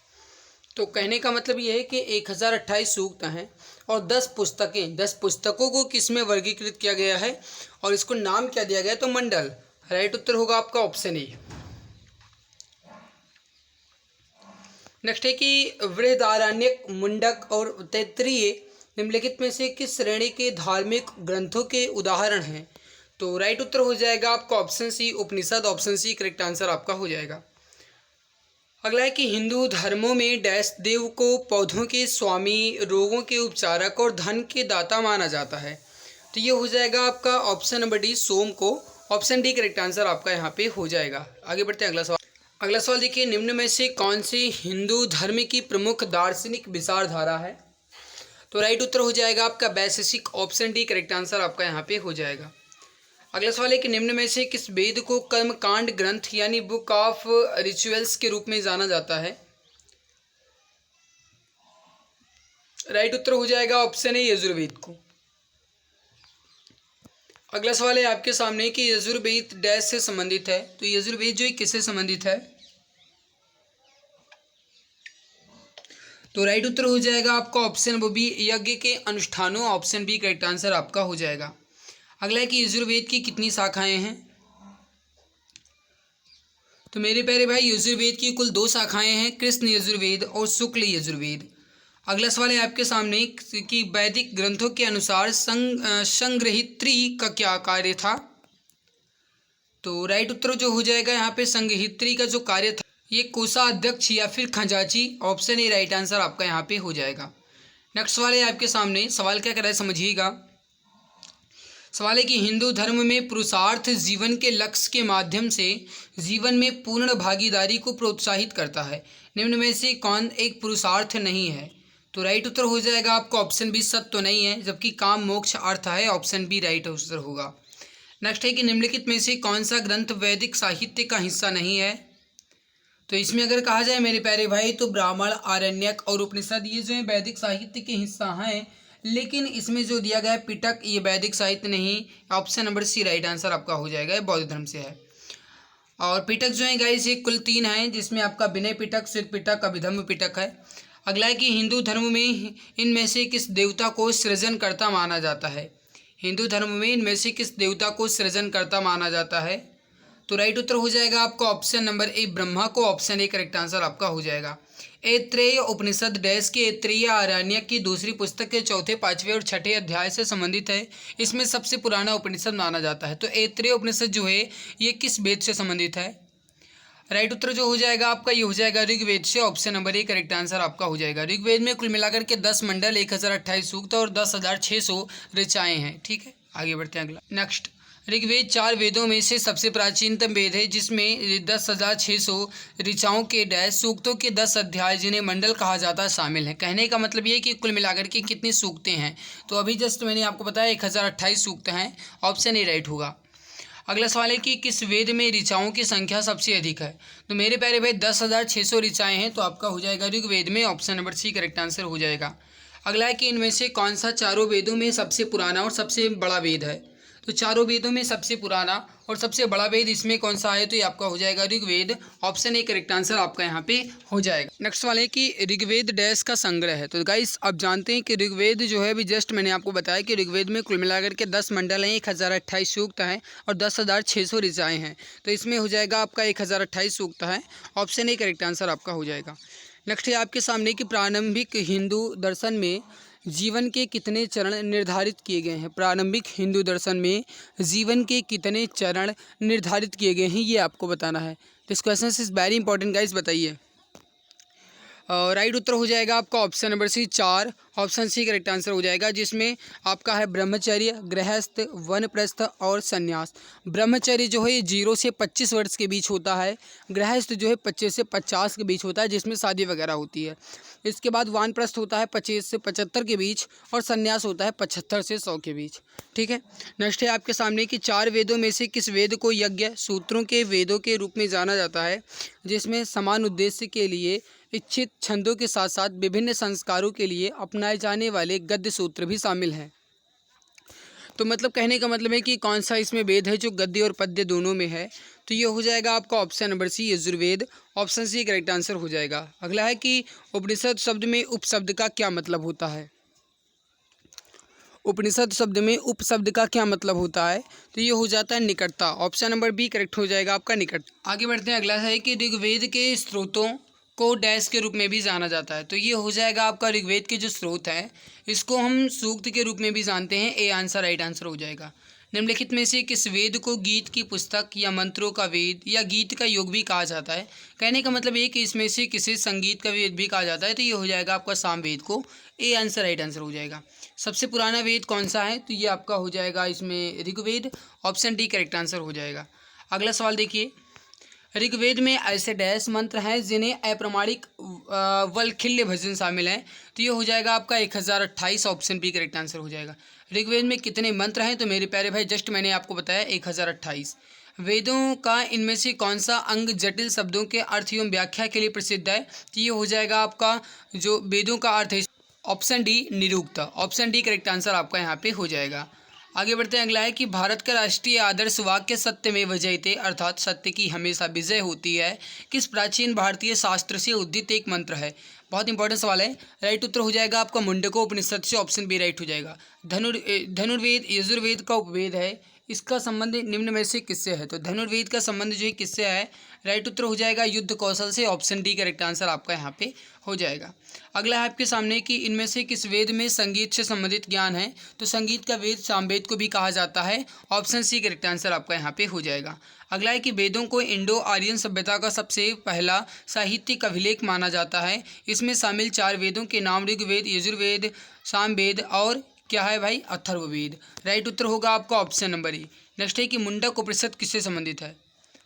तो कहने का मतलब ये है कि 1028 सूक्त हैं और 10 पुस्तकों को किस में वर्गीकृत किया गया है और इसको नाम क्या दिया गया है, तो मंडल। राइट उत्तर होगा आपका ऑप्शन ए। नेक्स्ट है कि बृहदारण्यक, मुंडक और तैत्तिरीय निम्नलिखित में से किस श्रेणी के धार्मिक ग्रंथों के उदाहरण हैं। तो राइट उत्तर हो जाएगा आपका ऑप्शन सी, उपनिषद। ऑप्शन सी करेक्ट आंसर आपका हो जाएगा। अगला है कि हिंदू धर्मों में डैश देव को पौधों के स्वामी, रोगों के उपचारक और धन के दाता माना जाता है। तो ये हो जाएगा आपका ऑप्शन नंबर डी, सोम को। ऑप्शन डी करेक्ट आंसर आपका यहाँ पे हो जाएगा। आगे बढ़ते हैं अगला सवाल। अगला सवाल देखिए, निम्न में से कौन सी हिंदू धर्म की प्रमुख दार्शनिक विचारधारा है। तो राइट उत्तर हो जाएगा आपका वैशेषिक। ऑप्शन डी करेक्ट आंसर आपका यहाँ पे हो जाएगा। अगला सवाल है कि निम्न में से किस वेद को कर्मकांड ग्रंथ यानी बुक ऑफ रिचुअल्स के रूप में जाना जाता है। राइट उत्तर हो जाएगा ऑप्शन ए, यजुर्वेद को। अगला सवाल है आपके सामने कि यजुर्वेद डैश से संबंधित है। तो यजुर्वेद जो है किससे संबंधित है। तो राइट उत्तर हो जाएगा आपका ऑप्शन नंबर बी, यज्ञ के अनुष्ठानों। ऑप्शन बी करेक्ट आंसर आपका हो जाएगा। अगला है कि यजुर्वेद की कितनी शाखाएं हैं। तो मेरे प्यारे भाई यजुर्वेद की कुल 2 शाखाएं हैं, कृष्ण यजुर्वेद और शुक्ल यजुर्वेद। अगला सवाल है आपके सामने कि वैदिक ग्रंथों के अनुसार संग्रहित्री का क्या कार्य था। तो राइट उत्तर जो हो जाएगा यहाँ पे संग्रहित्री का जो कार्य था ये कोषाध्यक्ष या फिर खजांची। ऑप्शन ए राइट आंसर आपका यहाँ पे हो जाएगा। नेक्स्ट सवाल है आपके सामने, सवाल क्या कर रहा है समझिएगा। सवाल है कि हिंदू धर्म में पुरुषार्थ जीवन के लक्ष्य के माध्यम से जीवन में पूर्ण भागीदारी को प्रोत्साहित करता है, निम्न में से कौन एक पुरुषार्थ नहीं है। तो राइट उत्तर हो जाएगा आपका ऑप्शन बी सत्य तो नहीं है, जबकि काम मोक्ष अर्थ है। ऑप्शन बी राइट उत्तर होगा। नेक्स्ट है कि निम्नलिखित में से कौन सा ग्रंथ वैदिक साहित्य का हिस्सा नहीं है। तो इसमें अगर कहा जाए मेरे प्यारे भाई तो ब्राह्मण, आरण्यक और उपनिषद ये जो है वैदिक साहित्य के हिस्सा हैं, लेकिन इसमें जो दिया गया है पिटक ये वैदिक साहित्य नहीं। Option number C right answer आपका हो जाएगा, ये बौद्ध धर्म से है। और पिटक जो है गाइस ये कुल 3 हैं, जिसमें आपका विनय पिटक, सिद्ध पिटक, अभिधम्म पिटक है। अगला है कि हिंदू धर्म में इनमें से किस देवता को सृजनकर्ता माना जाता है। हिंदू धर्म में इनमें से किस देवता को सृजनकर्ता माना जाता है। तो राइट उत्तर हो जाएगा आपका ऑप्शन नंबर ए ब्रह्मा को। ऑप्शन ए करेक्ट आंसर आपका हो जाएगा। ऐत्रेय उपनिषद डैश के ऐत्रेय आरण्यक की दूसरी पुस्तक के चौथे, 5वें और 6ठे अध्याय से संबंधित है। इसमें सबसे पुराना उपनिषद माना जाता है। तो ऐत्रेय उपनिषद जो है ये किस वेद से संबंधित है। राइट उत्तर जो हो जाएगा आपका ये हो जाएगा ऋग्वेद से। ऑप्शन नंबर ए करेक्ट आंसर आपका हो जाएगा। ऋग्वेद में कुल मिलाकर के 10 मंडल, 1028 सूक्त और 10,600 ऋचाएँ हैं। ठीक है, आगे बढ़ते हैं अगला। नेक्स्ट, ऋग्वेद 4 वेदों में से सबसे प्राचीनतम वेद है, जिसमें 10,600 ऋचाओं के डैश सूक्तों के 10 अध्याय जिन्हें मंडल कहा जाता है शामिल हैं। कहने का मतलब ये है कि कुल मिलाकर के कितनी सूक्तें हैं। तो अभी जस्ट मैंने आपको बताया 1028 सूक्त हैं। ऑप्शन ए राइट होगा। अगला सवाल है कि किस वेद में ऋचाओं की संख्या सबसे अधिक है। तो मेरे प्यारे भाई 10,600 ऋचाएँ हैं, तो आपका हो जाएगा ऋग्वेद में। Option number C correct answer हो जाएगा। अगला है कि इनमें से कौन सा चारों वेदों में सबसे पुराना और सबसे बड़ा वेद है। तो चारों वेदों में सबसे पुराना और सबसे बड़ा वेद इसमें कौन सा है। तो ये आपका हो जाएगा Rigveda. Option A correct answer आपका यहाँ पे हो जाएगा। नेक्स्ट सवाल है कि ऋग्वेद डैश का संग्रह है। तो गाइस आप जानते हैं कि ऋग्वेद जो है अभी जस्ट मैंने आपको बताया कि ऋग्वेद में कुल मिलाकर के 10 मंडल हैं, 1028 सूक्त हैं और 10,600 ऋचाएँ हैं। तो इसमें हो जाएगा आपका 1028 सूक्त है। ऑप्शन ए करेक्ट आंसर आपका हो जाएगा। नेक्स्ट है आपके सामने कि प्रारंभिक हिंदू दर्शन में जीवन के कितने चरण निर्धारित किए गए हैं। प्रारंभिक हिंदू दर्शन में जीवन के कितने चरण निर्धारित किए गए हैं ये आपको बताना है। This question is very important guys, बताइए। राइट उत्तर हो जाएगा आपका option number C 4। Option C correct answer हो जाएगा, जिसमें आपका है ब्रह्मचर्य, गृहस्थ, वनप्रस्थ और संन्यास। ब्रह्मचर्य जो है ये 0 से 25 वर्ष के बीच होता है। गृहस्थ जो है 25 से 50 के बीच होता है, जिसमें शादी वगैरह होती है। इसके बाद वानप्रस्थ होता है 25 से 75 के बीच और संन्यास होता है 75 से 100 के बीच। ठीक है, नेक्स्ट है आपके सामने कि 4 वेदों में से किस वेद को यज्ञ सूत्रों के वेदों के रूप में जाना जाता है, जिसमें समान उद्देश्य के लिए इच्छित छंदों के साथ साथ विभिन्न संस्कारों के लिए अपनाए जाने वाले गद्य सूत्र भी शामिल हैं। तो मतलब कहने का मतलब है कि कौन सा इसमें वेद है जो गद्य और पद्य दोनों में है। तो ये हो जाएगा आपका option number C Yajurveda. Option C correct answer हो जाएगा। अगला है कि उपनिषद शब्द में उपशब्द का क्या मतलब होता है। उपनिषद शब्द में उपशब्द का क्या मतलब होता है। तो ये हो जाता है निकटता। ऑप्शन नंबर बी करेक्ट हो जाएगा आपका निकट। आगे बढ़ते हैं। अगला है कि ऋग्वेद के स्रोतों को डैश के रूप में भी जाना जाता है। तो ये हो जाएगा आपका ऋग्वेद के जो स्रोत हैं इसको हम सूक्त के रूप में भी जानते हैं। ए आंसर राइट आंसर हो जाएगा। निम्नलिखित में से किस वेद को गीत की पुस्तक या मंत्रों का वेद या गीत का योग भी कहा जाता है। कहने का मतलब ये कि इसमें से किसी संगीत का वेद भी कहा जाता है। तो ये हो जाएगा आपका सामवेद को। ए आंसर राइट आंसर हो जाएगा। सबसे पुराना वेद कौन सा है। तो ये आपका हो जाएगा इसमें Rigveda. Option D correct answer हो जाएगा। अगला सवाल देखिए, ऋग्वेद में ऐसे डैश मंत्र हैं जिन्हें अप्रमाणिक वल्खिल्य भजन शामिल हैं। तो ये हो जाएगा आपका 1028। ऑप्शन बी करेक्ट आंसर हो जाएगा। ऋग्वेद में कितने मंत्र हैं। तो मेरे प्यारे भाई जस्ट मैंने आपको बताया 1028। वेदों का इनमें से कौन सा अंग जटिल शब्दों के अर्थ एवं व्याख्या के लिए प्रसिद्ध है। तो ये हो जाएगा आपका जो वेदों का अर्थ है। Option D Nirukta. Option D correct answer आपका यहाँ पे हो जाएगा। आगे बढ़ते हैं। अगला है कि भारत का राष्ट्रीय आदर्श वाक्य सत्यमेव जयते अर्थात सत्य की हमेशा विजय होती है किस प्राचीन भारतीय शास्त्र से उद्धित एक मंत्र है। बहुत इंपॉर्टेंट सवाल है। राइट उत्तर हो जाएगा आपका मुंडको उपनिषद से, ऑप्शन बी राइट हो जाएगा। धनुर्वेद यजुर्वेद का उपवेद है, इसका संबंध निम्न में से किससे है। तो धनुर्वेद का संबंध जो है किससे है, राइट उत्तर हो जाएगा युद्ध कौशल से, ऑप्शन डी करेक्ट आंसर आपका यहाँ पे हो जाएगा। अगला है आपके सामने कि इनमें से किस वेद में संगीत से संबंधित ज्ञान है। तो संगीत का वेद सामवेद को भी कहा जाता है, ऑप्शन सी करेक्ट आंसर आपका यहाँ पे हो जाएगा। अगला है कि वेदों को इंडो आर्यन सभ्यता का सबसे पहला साहित्यिक अभिलेख माना जाता है। इसमें शामिल 4 वेदों के नाम ऋग्वेद, यजुर्वेद, सामवेद और क्या है भाई, अथर्ववेद। राइट उत्तर होगा आपका ऑप्शन नंबर ए। नेक्स्ट है कि मुंडक उपनिषद किससे संबंधित है।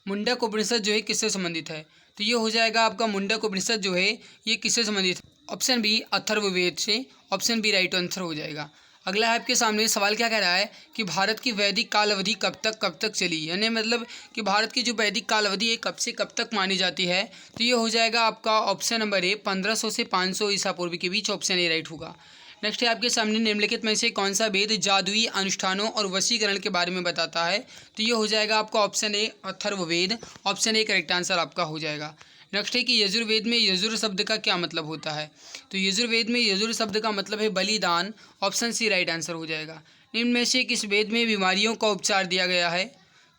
मुंडक उपनिषद जो है किससे संबंधित है। तो ये हो जाएगा आपका मुंडक उपनिषद जो है ये किससे संबंधित है, ऑप्शन बी अथर्ववेद से, ऑप्शन बी राइट आंसर हो जाएगा। अगला है आपके सामने सवाल क्या कह रहा है कि भारत की वैदिक काल अवधि कब तक चली, यानी मतलब कि भारत की जो वैदिक काल अवधि है कब से कब तक मानी जाती है। तो ये हो जाएगा आपका ऑप्शन नंबर ए 1500 से 500 ईसा पूर्व के बीच, ऑप्शन ए राइट होगा। नेक्स्ट है आपके सामने निम्नलिखित में से कौन सा वेद जादुई अनुष्ठानों और वशीकरण के बारे में बताता है। तो ये हो जाएगा आपका option A Atharvaveda, option A correct answer आपका हो जाएगा। नेक्स्ट है कि यजुर्वेद में यजुर शब्द का क्या मतलब होता है। तो यजुर्वेद में यजुर शब्द का मतलब है बलिदान, ऑप्शन सी राइट आंसर हो जाएगा। निम्न में से किस वेद में बीमारियों का उपचार दिया गया है।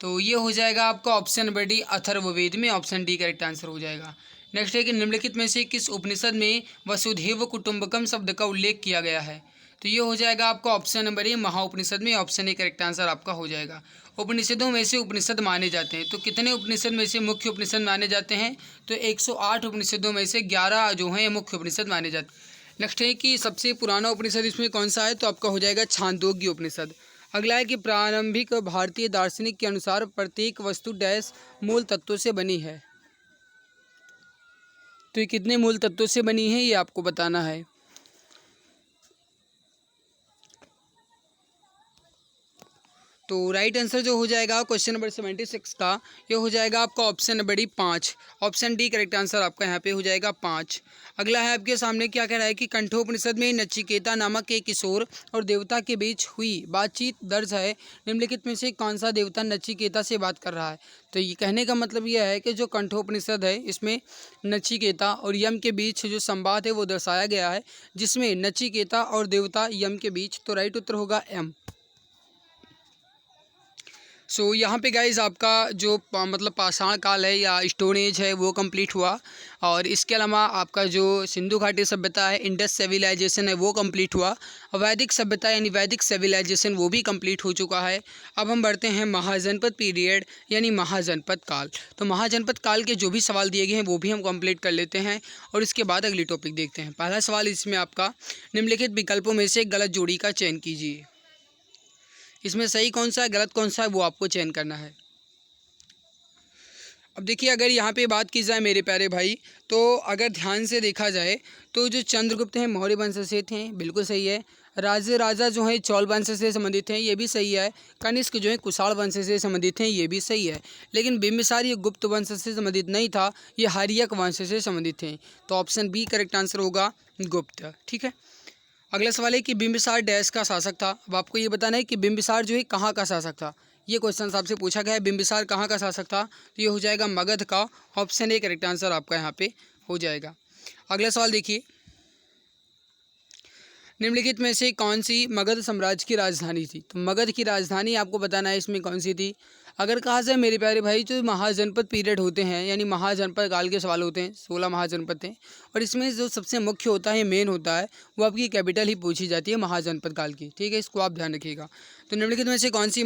तो ये हो जाएगा आपका ऑप्शन नंबर डी अथर्ववेद में, ऑप्शन डी करेक्ट आंसर हो जाएगा। नेक्स्ट है कि निम्नलिखित में से किस उपनिषद में वसुधैव कुटुंबकम शब्द का उल्लेख किया गया है। तो ये हो जाएगा आपका ऑप्शन नंबर ए महाउपनिषद में, ऑप्शन ए करेक्ट आंसर आपका हो जाएगा। उपनिषदों में से उपनिषद माने जाते हैं, तो कितने उपनिषद में से मुख्य उपनिषद माने जाते हैं। तो 108 उपनिषदों में से 11 जो हैं मुख्य उपनिषद माने जाते हैं। नेक्स्ट है कि सबसे पुराना उपनिषद इसमें कौन सा है। तो आपका हो जाएगा छांदोग्य उपनिषद। अगला है कि प्रारंभिक भारतीय दार्शनिक के अनुसार प्रत्येक वस्तु डैश मूल तत्वों से बनी है। तो ये कितने मूल तत्वों से बनी है ये आपको बताना है। तो राइट आंसर जो हो जाएगा क्वेश्चन नंबर 76 का ये हो जाएगा आपका option number D 5, option D correct answer आपका यहाँ पे हो जाएगा 5। अगला है आपके सामने क्या कह रहा है कि कंठोपनिषद में नचिकेता नामक एक किशोर और देवता के बीच हुई बातचीत दर्ज है। निम्नलिखित में से कौन सा देवता नचिकेता से बात कर रहा है। तो ये कहने का मतलब यह है कि जो कंठोपनिषद है इसमें नचिकेता और यम के बीच जो संवाद है वो दर्शाया गया है, जिसमें नचिकेता और देवता यम के बीच। तो राइट उत्तर होगा एम। सो यहाँ पे गाइज आपका जो मतलब पाषाण काल है या स्टोन एज है वो कंप्लीट हुआ, और इसके अलावा आपका जो सिंधु घाटी सभ्यता है इंडस सिविलाइजेशन है वो कंप्लीट हुआ। वैदिक सभ्यता यानी वैदिक सिविलाइजेशन वो भी कंप्लीट हो चुका है। अब हम बढ़ते हैं महाजनपद पीरियड यानी महाजनपद काल। तो महाजनपद काल के जो भी सवाल दिए गए हैं वो भी हम कंप्लीट कर लेते हैं और इसके बाद अगली टॉपिक देखते हैं। पहला सवाल इसमें आपका निम्नलिखित विकल्पों में से गलत जोड़ी का चयन कीजिए। इसमें सही कौन सा है गलत कौन सा है वो आपको चयन करना है। अब देखिए अगर यहाँ पे बात की जाए मेरे प्यारे भाई, तो अगर ध्यान से देखा जाए तो जो चंद्रगुप्त हैं मौर्य वंश से थे, बिल्कुल सही है। राजा जो है चौल वंश से संबंधित हैं, ये भी सही है। कनिष्क जो है कुशाण वंश से संबंधित हैं, ये भी सही है। लेकिन बिंबिसार ये गुप्त वंश से संबंधित नहीं था, ये हर्यक वंश से संबंधित थे। तो ऑप्शन बी करेक्ट आंसर होगा गुप्त। ठीक है। अगला सवाल है कि बिंबिसार डैश का शासक था। अब आपको ये बताना है कि बिंबिसार जो है कहाँ का शासक था। ये क्वेश्चन आपसे पूछा गया है बिंबिसार कहाँ का शासक था। तो ये हो जाएगा मगध का, ऑप्शन ए करेक्ट आंसर आपका यहाँ पे हो जाएगा। अगला सवाल देखिए, निम्नलिखित में से कौन सी मगध साम्राज्य की राजधानी थी। तो मगध की राजधानी आपको बताना है इसमें कौन सी थी। अगर कहा जाए मेरे प्यारे भाई जो महाजनपद पीरियड होते हैं यानी महाजनपद काल के सवाल होते हैं, 16 महाजनपद थे, और इसमें जो सबसे मुख्य होता है मेन होता है वो आपकी कैपिटल ही पूछी जाती है महाजनपद काल की। ठीक है, इसको आप ध्यान रखिएगा। तो निम्नलिखित में से कौन सी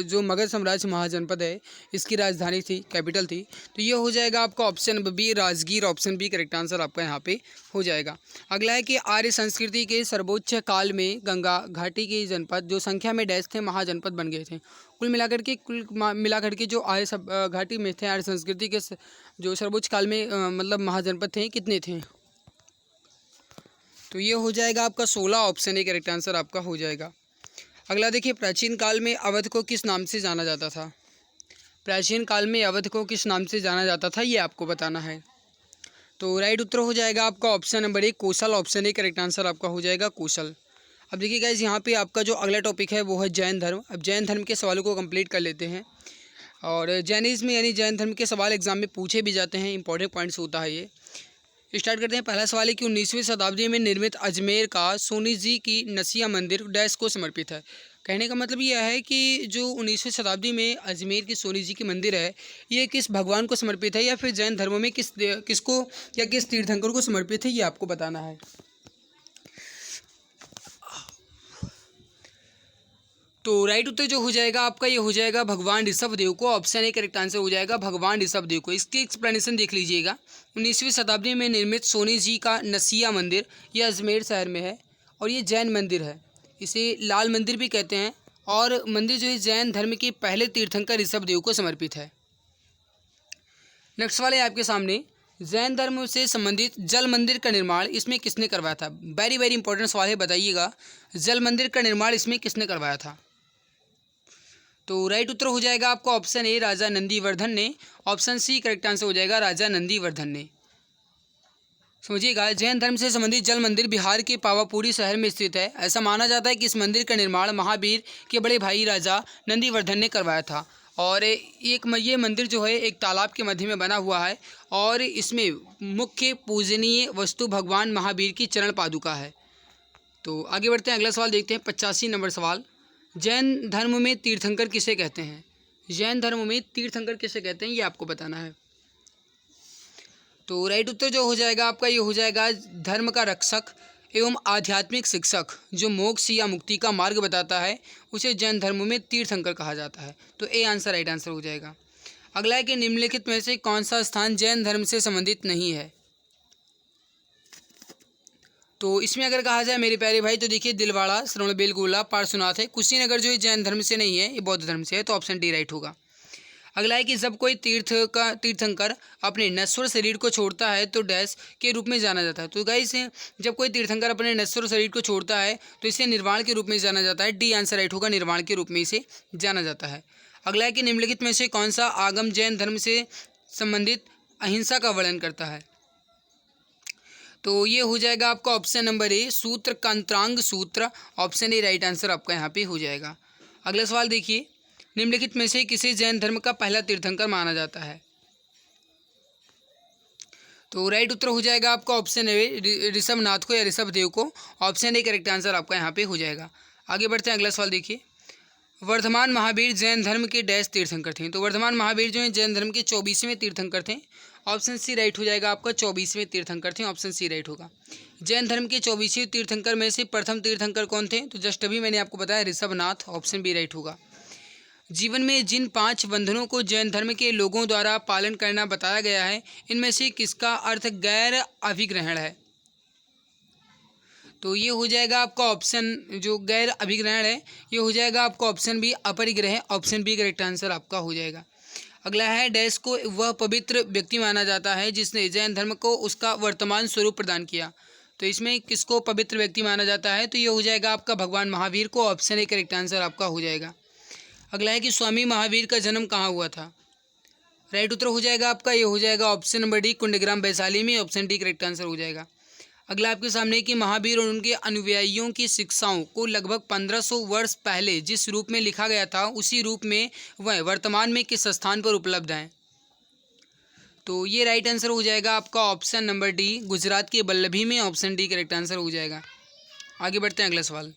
जो मगध साम्राज्य महाजनपद है इसकी राजधानी थी, कैपिटल थी। तो ये हो जाएगा आपका option B Rajgir, option B correct answer आपका यहाँ पे हो जाएगा। अगला है कि आर्य संस्कृति के सर्वोच्च काल में गंगा घाटी के जनपद जो संख्या में डैश थे महाजनपद बन गए थे। कुल मिलाकर के जो आर्य घाटी में थे आर्य संस्कृति के जो सर्वोच्च काल में मतलब महाजनपद थे कितने थे। तो ये हो जाएगा आपका 16, ऑप्शन ए करेक्ट आंसर आपका हो जाएगा। अगला देखिए, प्राचीन काल में अवध को किस नाम से जाना जाता था। प्राचीन काल में अवध को किस नाम से जाना जाता था ये आपको बताना है। तो राइट उत्तर हो जाएगा आपका option number A Kosala, option A correct answer आपका हो जाएगा कोशल। अब देखिए गाइस, यहाँ पे आपका जो अगला टॉपिक है वो है जैन धर्म। अब जैन धर्म के सवालों को कंप्लीट कर लेते हैं। और जैनिज्म यानी जैन धर्म के सवाल एग्जाम में पूछे भी जाते हैं, इंपॉर्टेंट पॉइंट्स होता है ये। स्टार्ट करते हैं। पहला सवाल है कि 19वीं शताब्दी में निर्मित अजमेर का सोनी जी की नसिया मंदिर डैश को समर्पित है। कहने का मतलब यह है कि जो 19वीं शताब्दी में अजमेर की सोनी जी की मंदिर है, ये किस भगवान को समर्पित है या फिर जैन धर्म में किसको या किस तीर्थंकर को समर्पित है, ये आपको बताना है। तो राइट उत्तर जो हो जाएगा आपका, ये हो जाएगा भगवान ऋषभदेव को। ऑप्शन ए करेक्ट आंसर हो जाएगा भगवान ऋषभदेव को। इसकी एक्सप्लेनेशन देख लीजिएगा। 19वीं शताब्दी में निर्मित सोनी जी का नसिया मंदिर, ये अजमेर शहर में है और ये जैन मंदिर है। इसे लाल मंदिर भी कहते हैं और मंदिर जो है जैन धर्म के पहले तीर्थंकर ऋषभदेव को समर्पित है। नेक्स्ट वाले आपके सामने, जैन धर्म से संबंधित जल मंदिर का निर्माण इसमें किसने करवाया था। वेरी वेरी इंपॉर्टेंट सवाल है, बताइएगा जल मंदिर का निर्माण इसमें किसने करवाया था। तो राइट उत्तर हो जाएगा आपका ऑप्शन ए राजा नंदीवर्धन ने। ऑप्शन सी करेक्ट आंसर हो जाएगा राजा नंदीवर्धन ने। समझिएगा, जैन धर्म से संबंधित जल मंदिर बिहार के पावापुरी शहर में स्थित है। ऐसा माना जाता है कि इस मंदिर का निर्माण महावीर के बड़े भाई राजा नंदीवर्धन ने करवाया था। और ये मंदिर जो है एक तालाब के मध्य में बना हुआ है और इसमें मुख्य पूजनीय वस्तु भगवान महावीर की चरण पादुका है। तो आगे बढ़ते हैं, अगला सवाल देखते हैं। 85 नंबर सवाल, जैन धर्म में तीर्थंकर किसे कहते हैं। जैन धर्म में तीर्थंकर किसे कहते हैं, ये आपको बताना है। तो राइट उत्तर जो हो जाएगा आपका, ये हो जाएगा धर्म का रक्षक एवं आध्यात्मिक शिक्षक जो मोक्ष या मुक्ति का मार्ग बताता है, उसे जैन धर्म में तीर्थंकर कहा जाता है। तो ए आंसर राइट आंसर हो जाएगा। अगला है कि निम्नलिखित में से कौन सा स्थान जैन धर्म से संबंधित नहीं है। तो इसमें अगर कहा जाए मेरे प्यारे भाई, तो देखिए दिलवाड़ा, श्रवणबेलगोला, पार्श्वनाथ है। कुशीनगर जो है जैन धर्म से नहीं है, ये बौद्ध धर्म से है। तो ऑप्शन डी राइट होगा। अगला है कि जब कोई तीर्थंकर अपने नश्वर शरीर को छोड़ता है तो डैश के रूप में जाना जाता है। तो गाइस, जब कोई तीर्थंकर अपने नश्वर शरीर को छोड़ता है तो इसे निर्वाण के रूप में जाना जाता है। डी आंसर राइट होगा, निर्वाण के रूप में इसे जाना जाता है। अगला है कि निम्नलिखित में से कौन सा आगम जैन धर्म से संबंधित अहिंसा का वर्णन करता है। तो ये हो जाएगा आपका ऑप्शन नंबर ए सूत्र कंत्रांग सूत्र। ऑप्शन ए राइट आंसर आपका यहाँ पे हो जाएगा। अगला सवाल देखिए, निम्नलिखित में से किसे जैन धर्म का पहला तीर्थंकर माना जाता है। तो राइट उत्तर हो जाएगा आपका ऑप्शन ए ऋषभनाथ को या ऋषभदेव को। ऑप्शन ए करेक्ट आंसर आपका यहाँ पे हो जाएगा। आगे बढ़ते हैं, अगला सवाल देखिए, वर्धमान महावीर जैन धर्म के डैश तीर्थंकर थे। तो वर्धमान महावीर जो है जैन धर्म के 24वें तीर्थंकर थे। ऑप्शन सी राइट हो जाएगा आपका, 24वें तीर्थंकर थे। ऑप्शन सी राइट होगा। जैन धर्म के 24वें तीर्थंकर में से प्रथम तीर्थंकर कौन थे। तो जस्ट अभी मैंने आपको बताया ऋषभनाथ। ऑप्शन बी राइट होगा। जीवन में जिन 5 बंधनों को जैन धर्म के लोगों द्वारा पालन करना बताया गया है, इनमें से किसका अर्थ गैर अभिग्रहण है। तो ये हो जाएगा आपका ऑप्शन, जो गैर अभिग्रहण है ये हो जाएगा आपका ऑप्शन बी अपरिग्रह। ऑप्शन बी करेक्ट आंसर आपका हो जाएगा। अगला है डैश को वह पवित्र व्यक्ति माना जाता है जिसने जैन धर्म को उसका वर्तमान स्वरूप प्रदान किया। तो इसमें किसको पवित्र व्यक्ति माना जाता है। तो ये हो जाएगा आपका भगवान महावीर को। ऑप्शन ए करेक्ट आंसर आपका हो जाएगा। अगला है कि स्वामी महावीर का जन्म कहाँ हुआ था। राइट उत्तर हो जाएगा आपका, ये हो जाएगा option number D Kundagram Vaishali में। ऑप्शन डी करेक्ट आंसर हो जाएगा। अगला आपके सामने कि महावीर और उनके अनुयायियों की शिक्षाओं को लगभग 1500 वर्ष पहले जिस रूप में लिखा गया था, उसी रूप में वह वर्तमान में किस स्थान पर उपलब्ध हैं। तो ये राइट आंसर हो जाएगा आपका ऑप्शन नंबर डी गुजरात के वल्लभी में। ऑप्शन डी करेक्ट आंसर हो जाएगा। आगे बढ़ते हैं, अगला सवाल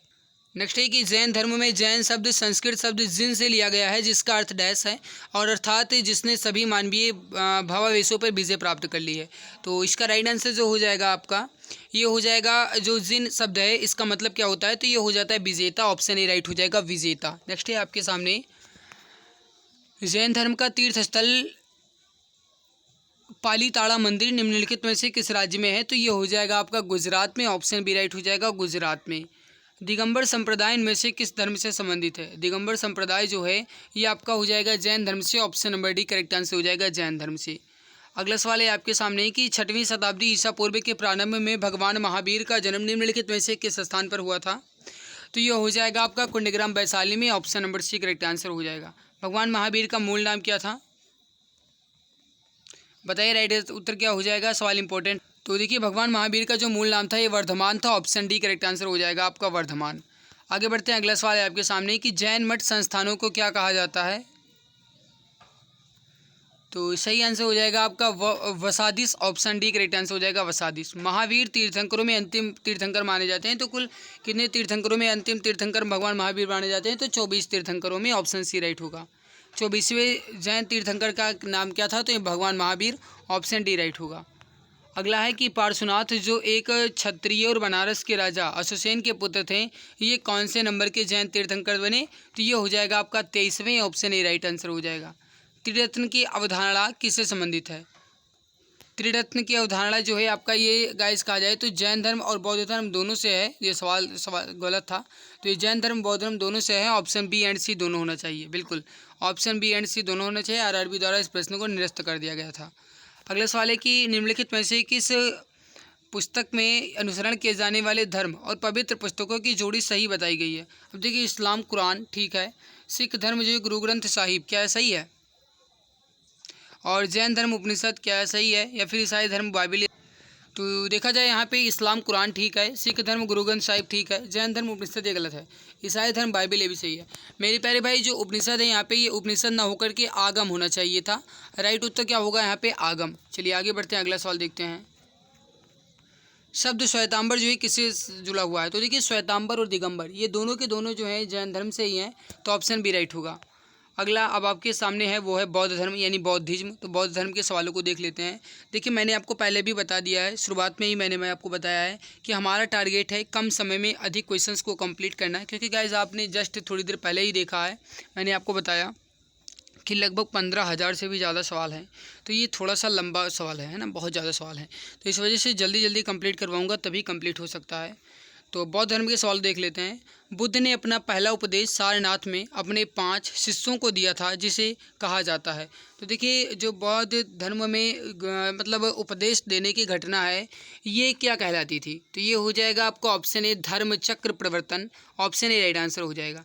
नेक्स्ट है कि जैन धर्म में जैन शब्द संस्कृत शब्द जिन से लिया गया है जिसका अर्थ डैश है और अर्थात जिसने सभी मानवीय भावावेशों पर विजय प्राप्त कर ली है। तो इसका राइट आंसर जो हो जाएगा आपका, ये हो जाएगा जो जिन शब्द है इसका मतलब क्या होता है। तो ये हो जाता है विजेता। ऑप्शन ए राइट हो जाएगा विजेता। नेक्स्ट है आपके सामने, जैन धर्म का तीर्थ स्थल पालीताड़ा मंदिर निम्नलिखित में से किस राज्य में है। तो ये हो जाएगा आपका गुजरात में। ऑप्शन बी राइट हो जाएगा गुजरात में। दिगंबर संप्रदाय इनमें से किस धर्म से संबंधित है। दिगंबर संप्रदाय जो है ये आपका हो जाएगा जैन धर्म से। Option number D correct answer हो जाएगा जैन धर्म से। अगला सवाल है आपके सामने कि 6वीं शताब्दी ईसा पूर्व के प्रारंभ में भगवान महावीर का जन्म निम्नलिखित में से किस स्थान पर हुआ था। तो ये हो जाएगा आपका कुंडग्राम वैशाली में। Option number C correct answer हो जाएगा। भगवान महावीर का मूल नाम क्या था। बताइए राइट उत्तर क्या हो जाएगा, सवाल इंपॉर्टेंट। तो देखिए भगवान महावीर का जो मूल नाम था ये वर्धमान था, ऑप्शन डी करेक्ट आंसर हो जाएगा आपका वर्धमान। आगे बढ़ते हैं, अगला सवाल है आपके सामने कि जैन मठ संस्थानों को क्या कहा जाता है। तो सही आंसर हो जाएगा आपका वसादिस, ऑप्शन डी करेक्ट आंसर हो जाएगा वसादिस। महावीर तीर्थंकरों में अंतिम तीर्थंकर माने जाते हैं, तो कुल कितने तीर्थंकरों में अंतिम तीर्थंकर भगवान महावीर माने जाते हैं, तो 24 तीर्थंकरों में, ऑप्शन सी राइट होगा। 24वें जैन तीर्थंकर का नाम क्या था, तो ये भगवान महावीर, ऑप्शन डी राइट होगा। अगला है कि पार्श्वनाथ जो एक क्षत्रिय और बनारस के राजा अशोसेन के पुत्र थे, ये कौन से नंबर के जैन तीर्थंकर बने, तो ये हो जाएगा आपका 23वें, ऑप्शन ए राइट आंसर हो जाएगा। त्रिरत्न की अवधारणा किससे संबंधित है। त्रिरत्न की अवधारणा जो है आपका ये गाइस कहा जाए तो जैन धर्म और बौद्ध धर्म दोनों से है। ये सवाल गलत था, तो ये जैन धर्म बौद्ध धर्म दोनों से है, ऑप्शन बी एंड सी दोनों होना चाहिए, बिल्कुल ऑप्शन बी एंड सी दोनों होना चाहिए। आरआरबी द्वारा इस प्रश्न को निरस्त कर दिया गया था। अगला सवाल है कि निम्नलिखित में से किस पुस्तक में अनुसरण किए जाने वाले धर्म और पवित्र पुस्तकों की जोड़ी सही बताई गई है। अब देखिए इस्लाम कुरान ठीक है, सिख धर्म जो गुरु ग्रंथ साहिब क्या है सही है, और जैन धर्म उपनिषद क्या है सही है, या फिर ईसाई धर्म बाइबिल। तो देखा जाए यहाँ पे इस्लाम कुरान ठीक है, सिख धर्म गुरु ग्रंथ साहिब ठीक है, जैन धर्म उपनिषद ये गलत है, ईसाई धर्म बाइबिल ये भी सही है। मेरे प्यारे भाई जो उपनिषद है यहाँ पे ये उपनिषद ना होकर के आगम होना चाहिए था। राइट उत्तर क्या होगा यहाँ पे आगम। चलिए आगे बढ़ते हैं, अगला सवाल देखते हैं। शब्द श्वेतांबर जो है किससे जुड़ा हुआ है, तो देखिए श्वेतांबर और दिगंबर ये दोनों के दोनों जो है जैन धर्म से ही हैं, तो ऑप्शन बी राइट होगा। अगला अब आपके सामने है वो है बौद्ध धर्म यानी बौद्धिज्म। तो बौद्ध धर्म के सवालों को देख लेते हैं। देखिए मैंने आपको पहले भी बता दिया है, शुरुआत में ही मैं आपको बताया है कि हमारा टारगेट है कम समय में अधिक क्वेश्चंस को कंप्लीट करना है, क्योंकि गाइज आपने जस्ट थोड़ी देर पहले ही देखा है, मैंने आपको बताया कि लगभग 15,000 से भी ज़्यादा सवाल हैं। तो ये थोड़ा सा लंबा सवाल है ना, बहुत ज़्यादा सवाल है, तो इस वजह से जल्दी जल्दी कंप्लीट करवाऊँगा तभी कंप्लीट हो सकता है। तो बौद्ध धर्म के सवाल देख लेते हैं। बुद्ध ने अपना पहला उपदेश सारनाथ में अपने 5 शिष्यों को दिया था, जिसे कहा जाता है। तो देखिए जो बौद्ध धर्म में मतलब उपदेश देने की घटना है ये क्या कहलाती थी, तो ये हो जाएगा आपका ऑप्शन ए धर्म चक्र प्रवर्तन, ऑप्शन ए राइट आंसर हो जाएगा।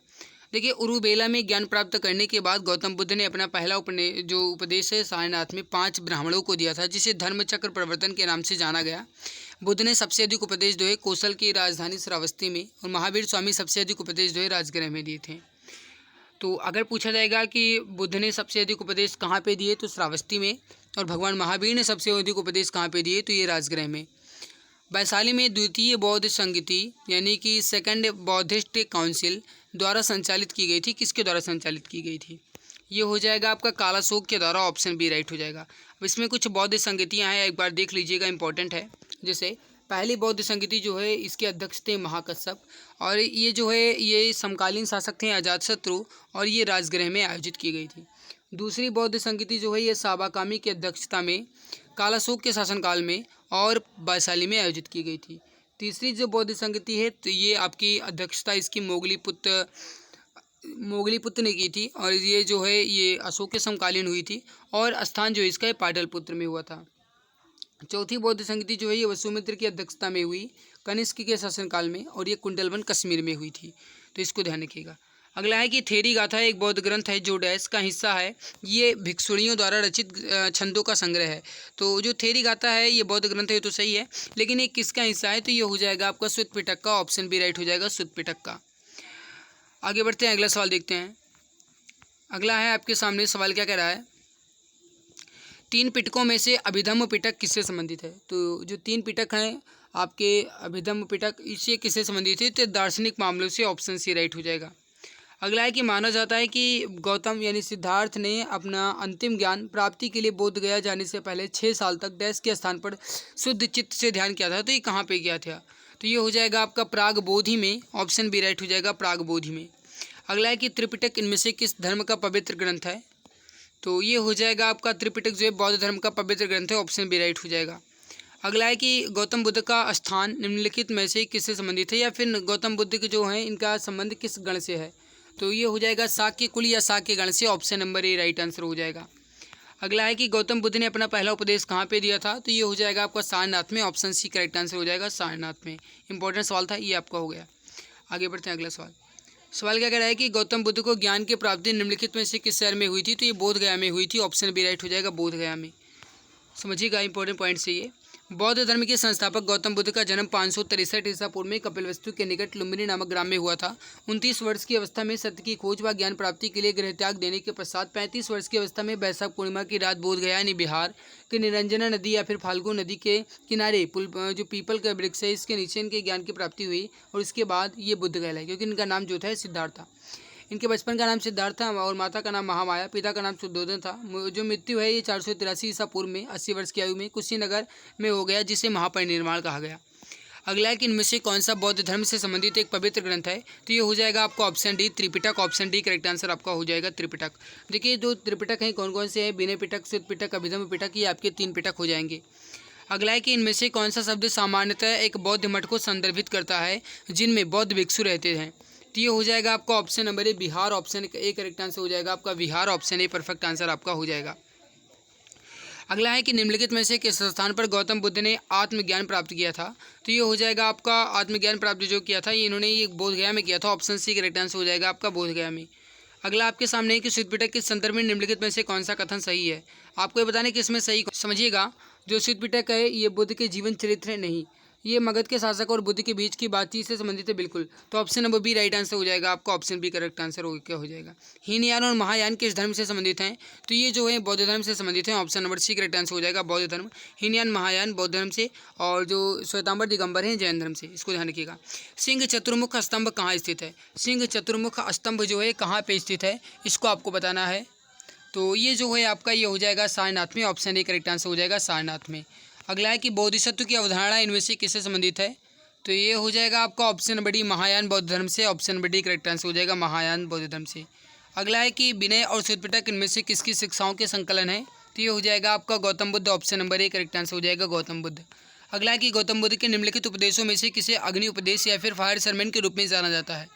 देखिए उरुबेला में ज्ञान प्राप्त करने के बाद गौतम बुद्ध ने अपना पहला जो उपदेश है सारनाथ में 5 ब्राह्मणों को दिया था, जिसे धर्म चक्र प्रवर्तन के नाम से जाना गया। बुद्ध ने सबसे अधिक उपदेश जो है कौशल की राजधानी श्रावस्ती में, और महावीर स्वामी सबसे अधिक उपदेश जो है राजगृह में दिए थे। तो अगर पूछा जाएगा कि बुद्ध ने सबसे अधिक उपदेश कहाँ पे दिए, तो श्रावस्ती में, और भगवान महावीर ने सबसे अधिक उपदेश कहाँ पे दिए, तो ये राजगृह में। वैशाली में द्वितीय बौद्ध संगति यानी कि सेकंड बौद्धिस्ट काउंसिल द्वारा संचालित की गई थी। किसके द्वारा संचालित की गई थी, ये हो जाएगा आपका कालाशोक के द्वारा, ऑप्शन बी राइट हो जाएगा। अब इसमें कुछ बौद्ध संगतियाँ हैं, एक बार देख लीजिएगा, इंपॉर्टेंट है। जैसे पहली बौद्ध संगति जो है इसके अध्यक्ष थे महाकश्यप, और ये जो है ये समकालीन शासक थे अजातशत्रु, और ये राजगृह में आयोजित की गई थी। दूसरी बौद्ध संगति जो है ये साबाकामी की अध्यक्षता में कालाशोक के शासनकाल में और वैशाली में आयोजित की गई थी। तीसरी जो बौद्ध संगति है तो ये आपकी अध्यक्षता इसकी मोगलीपुत्र ने की थी, और ये जो है ये अशोक के समकालीन हुई थी, और स्थान जो इसका पाटलिपुत्र में हुआ था। चौथी बौद्ध संगति जो है ये वसुमित्र की अध्यक्षता में हुई कनिष्क के शासनकाल में, और ये कुंडलवन कश्मीर में हुई थी, तो इसको ध्यान रखिएगा। अगला है कि थेरी गाथा एक बौद्ध ग्रंथ है जो डैश का हिस्सा है, ये भिक्षुणियों द्वारा रचित छंदों का संग्रह है। तो जो थेरी गाथा है ये बौद्ध ग्रंथ है तो सही है, लेकिन ये किसका हिस्सा है, तो ये हो जाएगा आपका सुत्त पिटक का, ऑप्शन बी राइट हो जाएगा सुत्त पिटक का। आगे बढ़ते हैं, अगला सवाल देखते हैं। अगला है आपके सामने सवाल क्या कह रहा है, 3 पिटकों में से अभिधम्म पिटक किससे संबंधित है। तो जो 3 पिटक हैं आपके अभिधम्म पिटक, इससे किससे संबंधित है, तो दार्शनिक मामलों से, ऑप्शन सी राइट हो जाएगा। अगला है कि माना जाता है कि गौतम यानी सिद्धार्थ ने अपना अंतिम ज्ञान प्राप्ति के लिए बोध गया जाने से पहले 6 साल तक डैश के स्थान पर शुद्ध चित्त से ध्यान किया था, तो ये कहाँ पे किया था, तो ये हो जाएगा आपका प्राग बोधि में, ऑप्शन बी राइट हो जाएगा प्राग बोधि में। अगला है कि त्रिपिटक इनमें से किस धर्म का पवित्र ग्रंथ है, तो ये हो जाएगा आपका त्रिपिटक जो है बौद्ध धर्म का पवित्र ग्रंथ है, ऑप्शन बी राइट हो जाएगा। अगला है कि गौतम बुद्ध का स्थान निम्नलिखित में से किससे संबंधित है, या फिर गौतम बुद्ध के जो हैं इनका संबंध किस गण से है, तो ये हो जाएगा शाक्य कुल या शाक्य गण से, ऑप्शन नंबर ए राइट आंसर हो जाएगा। अगला है कि गौतम बुद्ध ने अपना पहला उपदेश कहाँ पे दिया था, तो ये हो जाएगा आपका सारनाथ में, ऑप्शन सी करेक्ट आंसर हो जाएगा सारनाथ में। इंपॉर्टेंट सवाल था, ये आपका हो गया। आगे बढ़ते हैं, अगला सवाल क्या कह रहा है कि गौतम बुद्ध को ज्ञान की प्राप्ति निम्नलिखित में से किस शहर में हुई थी, तो ये बोध गया में हुई थी, ऑप्शन बी राइट हो जाएगा बोध गया में। समझिएगा, इंपॉर्टेंट पॉइंट से ये। बौद्ध धर्म के संस्थापक गौतम बुद्ध का जन्म 563 ईसा पूर्व में कपिलवस्तु के निकट लुम्बिनी नामक ग्राम में हुआ था। 29 वर्ष की अवस्था में सत्य की खोज व ज्ञान प्राप्ति के लिए गृह त्याग देने के पश्चात 35 वर्ष की अवस्था में वैशाख पूर्णिमा की रात बोधगया यानी बिहार के निरंजना नदी या फिर फाल्गु नदी के किनारे जो पीपल का वृक्ष है इसके नीचे इनके ज्ञान की प्राप्ति हुई और इसके बाद ये बुद्ध कहलाए, क्योंकि इनका नाम जो था सिद्धार्थ था। इनके बचपन का नाम सिद्धार्थ था और माता का नाम महामाया, पिता का नाम शुद्धोधन था। जो मृत्यु है ये 483 ईसा पूर्व में 80 वर्ष की आयु में कुशीनगर में हो गया, जिसे महापरिनिर्वाण कहा गया। अगला है कि इनमें से कौन सा बौद्ध धर्म से संबंधित एक पवित्र ग्रंथ है, तो ये हो जाएगा आपका option D Tripitaka. Option D correct answer आपका हो जाएगा त्रिपिटक। देखिए जो त्रिपिटक हैं कौन कौन से हैं, विनय पिटक, सुत्त पिटक, अभिधम्म पिटक, ये आपके 3 पिटक हो जाएंगे। अगला है कि इनमें से कौन सा शब्द सामान्यतः एक बौद्ध मठ को संदर्भित करता है जिनमें बौद्ध भिक्षु रहते हैं, तो ये हो जाएगा आपका option number A Bihar. Option A correct answer हो जाएगा आपका Bihar. Option a perfect answer आपका हो जाएगा। अगला है कि निम्नलिखित में से किस स्थान पर गौतम बुद्ध ने आत्मज्ञान प्राप्त किया था, तो ये हो जाएगा आपका आत्मज्ञान प्राप्त जो किया था ये इन्होंने ये बोधगया में किया था। ऑप्शन सी करेक्ट आंसर हो जाएगा आपका बोधगया में। अगला आपके सामने है कि सुत्त पिटक के संदर्भ में निम्नलिखित में से कौन सा कथन सही है, आपको ये बताने कि इसमें सही समझिएगा। जो सुत्त पिटक है ये बुद्ध के जीवन चरित्र है नहीं, ये मगध के शासक और बुद्ध के बीच की बातचीत से संबंधित है बिल्कुल। तो option number B right answer हो जाएगा आपका। ऑप्शन बी करेक्ट आंसर हो जाएगा। हीनयान और महायान किस धर्म से संबंधित हैं, तो ये जो है बौद्ध धर्म से संबंधित हैं। Option number C correct answer हो जाएगा बौद्ध धर्म। हीनयान महायान बौद्ध धर्म से और जो श्वेतांबर दिगंबर हैं जैन धर्म से, इसको ध्यान रखिएगा। सिंह चतुर्मुख स्तंभ कहाँ स्थित है, सिंह चतुर्मुख स्तंभ जो है कहाँ पे स्थित है इसको आपको बताना है। तो ये जो है आपका ये हो जाएगा सारनाथ में। ऑप्शन ए करेक्ट आंसर हो जाएगा सारनाथ में। अगला है कि बोधिसत्व की अवधारणा इनमें से किससे संबंधित है, तो ये हो जाएगा आपका ऑप्शन नंबर डी महायान बौद्ध धर्म से। Option number D correct answer हो जाएगा महायान बौद्ध धर्म से। अगला है कि विनय और सुत्त पिटक इनमें से किसकी शिक्षाओं के संकलन है, तो ये हो जाएगा आपका गौतम बुद्ध। ऑप्शन नंबर ए करेक्ट आंसर हो जाएगा गौतम बुद्ध। अगला है कि गौतम बुद्ध के निम्नलिखित उपदेशों में से किसे अग्नि उपदेश या फिर फायर सरमन के रूप में जाना जाता है,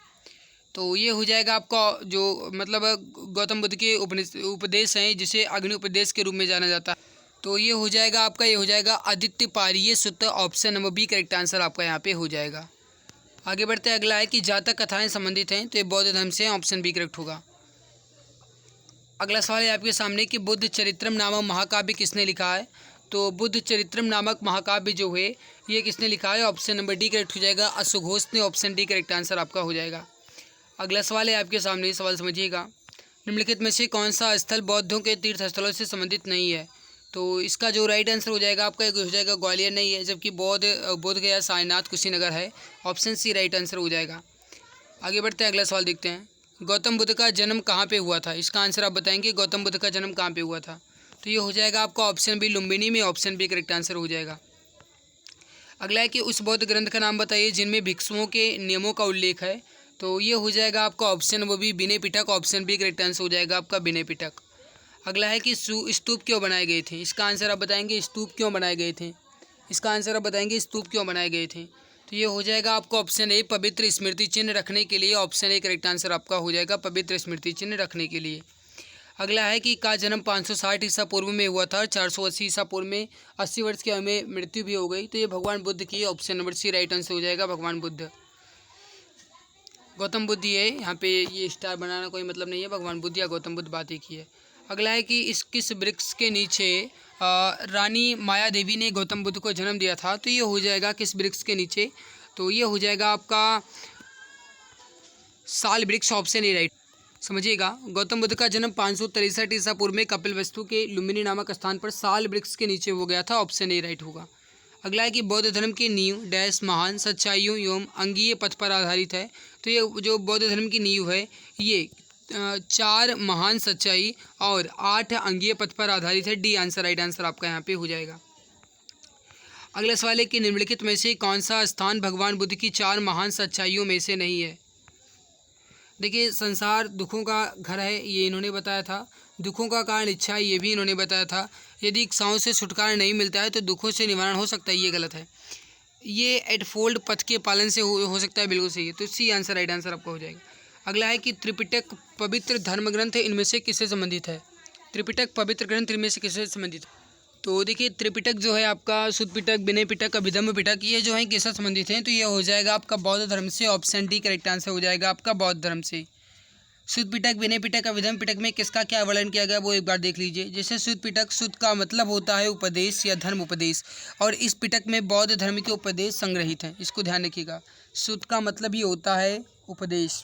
तो ये हो जाएगा आपका जो मतलब गौतम बुद्ध के उपदेश हैं जिसे अग्नि उपदेश के रूप में जाना जाता है, तो ये हो जाएगा आपका ये हो जाएगा आदित्य पारीय सूत्र। Option number B correct answer आपका यहाँ पे हो जाएगा। आगे बढ़ते हैं। अगला है कि जातक कथाएं संबंधित हैं, तो ये बौद्ध धर्म से। ऑप्शन बी करेक्ट होगा। अगला सवाल है आपके सामने कि बुद्ध चरित्रम नामक महाकाव्य किसने लिखा है, तो बुद्ध चरित्रम नामक महाकाव्य जो है ये किसने लिखा है। ऑप्शन नंबर डी करेक्ट हो जाएगा अशुघोष ने। ऑप्शन डी करेक्ट आंसर आपका हो जाएगा। अगला सवाल है आपके सामने, सवाल समझिएगा। निम्नलिखित में से कौन सा स्थल बौद्धों के तीर्थ स्थलों से संबंधित नहीं है, तो इसका जो राइट आंसर हो जाएगा आपका एक हो जाएगा ग्वालियर नहीं है, जबकि बोधगया सारनाथ कुशीनगर है। ऑप्शन सी राइट आंसर हो जाएगा। आगे बढ़ते हैं, अगला सवाल देखते हैं। गौतम बुद्ध का जन्म कहाँ पे हुआ था, इसका आंसर आप बताएंगे। गौतम बुद्ध का जन्म कहाँ पे हुआ था, तो ये हो जाएगा आपका ऑप्शन बी लुम्बिनी में। ऑप्शन बी करेक्ट आंसर हो जाएगा। अगला है कि उस बौद्ध ग्रंथ का नाम बताइए जिनमें भिक्षुओं के नियमों का उल्लेख है, तो ये हो जाएगा आपका ऑप्शन वो भी Vinaya Pitaka. Option B correct answer हो जाएगा आपका विनय पिटक। अगला है कि स्तूप क्यों बनाए गए थे, इसका आंसर आप बताएंगे। स्तूप क्यों बनाए गए थे, इसका आंसर आप बताएंगे। स्तूप क्यों बनाए गए थे, तो ये हो जाएगा आपका ऑप्शन ए पवित्र स्मृति चिन्ह रखने के लिए। ऑप्शन ए करेक्ट आंसर आपका हो जाएगा पवित्र स्मृति चिन्ह रखने के लिए। अगला है कि का जन्म 560 ईसा पूर्व में हुआ था, 480 ईसा पूर्व में 80 वर्ष की आयु में मृत्यु भी हो गई, तो ये भगवान बुद्ध की। Option number C right answer हो जाएगा भगवान बुद्ध। गौतम बुद्ध ही है, यहाँ पे ये स्टार बनाना कोई मतलब नहीं है, भगवान बुद्ध या गौतम बुद्ध बात एक ही है। अगला है कि इस किस वृक्ष के नीचे रानी माया देवी ने गौतम बुद्ध को जन्म दिया था, तो ये हो जाएगा किस वृक्ष के नीचे, तो ये हो जाएगा आपका साल वृक्ष। ऑप्शन ए राइट समझिएगा। गौतम बुद्ध का जन्म 563 ईसा पूर्व में कपिलवस्तु के लुम्बिनी नामक स्थान पर साल वृक्ष के नीचे हो गया था। ऑप्शन ए राइट होगा। अगला है कि बौद्ध धर्म की नींव डैश महान सच्चाइयों एवं अंगीय पथ पर आधारित है, तो ये जो बौद्ध धर्म की नींव है ये 4 महान सच्चाई और 8 अंगीय पथ पर आधारित है। डी आंसर राइट आंसर आपका यहाँ पे हो जाएगा। अगला सवाल है कि निम्नलिखित में से कौन सा स्थान भगवान बुद्ध की 4 महान सच्चाइयों में से नहीं है। देखिए संसार दुखों का घर है ये इन्होंने बताया था, दुखों का कारण इच्छा है ये भी इन्होंने बताया था, यदि इच्छाओं से छुटकारा नहीं मिलता है तो दुखों से निवारण हो सकता है, ये गलत है। ये एटफोल्ड पथ के पालन से हो सकता है, बिल्कुल सही है, तो सी आंसर राइट आंसर आपका हो जाएगा। अगला है कि त्रिपिटक पवित्र धर्म ग्रंथ इनमें से किससे संबंधित है। त्रिपिटक पवित्र ग्रंथ इनमें से किससे संबंधित है, तो देखिए त्रिपिटक जो है आपका सुत्त पिटक विनय पिटक अभिधम्म पिटक ये जो है किससे संबंधित हैं, तो ये हो जाएगा आपका बौद्ध धर्म से। ऑप्शन डी करेक्ट आंसर हो जाएगा आपका बौद्ध धर्म से। शुद्ध पिटक, विनय पिटक, अभिधम पिटक में किसका क्या वर्णन किया गया वो एक बार देख लीजिए। जैसे शुद्ध पिटक, शुद्ध का मतलब होता है उपदेश या धर्म उपदेश, और इस पिटक में बौद्ध धर्म के उपदेश संग्रहित हैं, इसको ध्यान रखिएगा। शुद्ध का मतलब ही होता है उपदेश।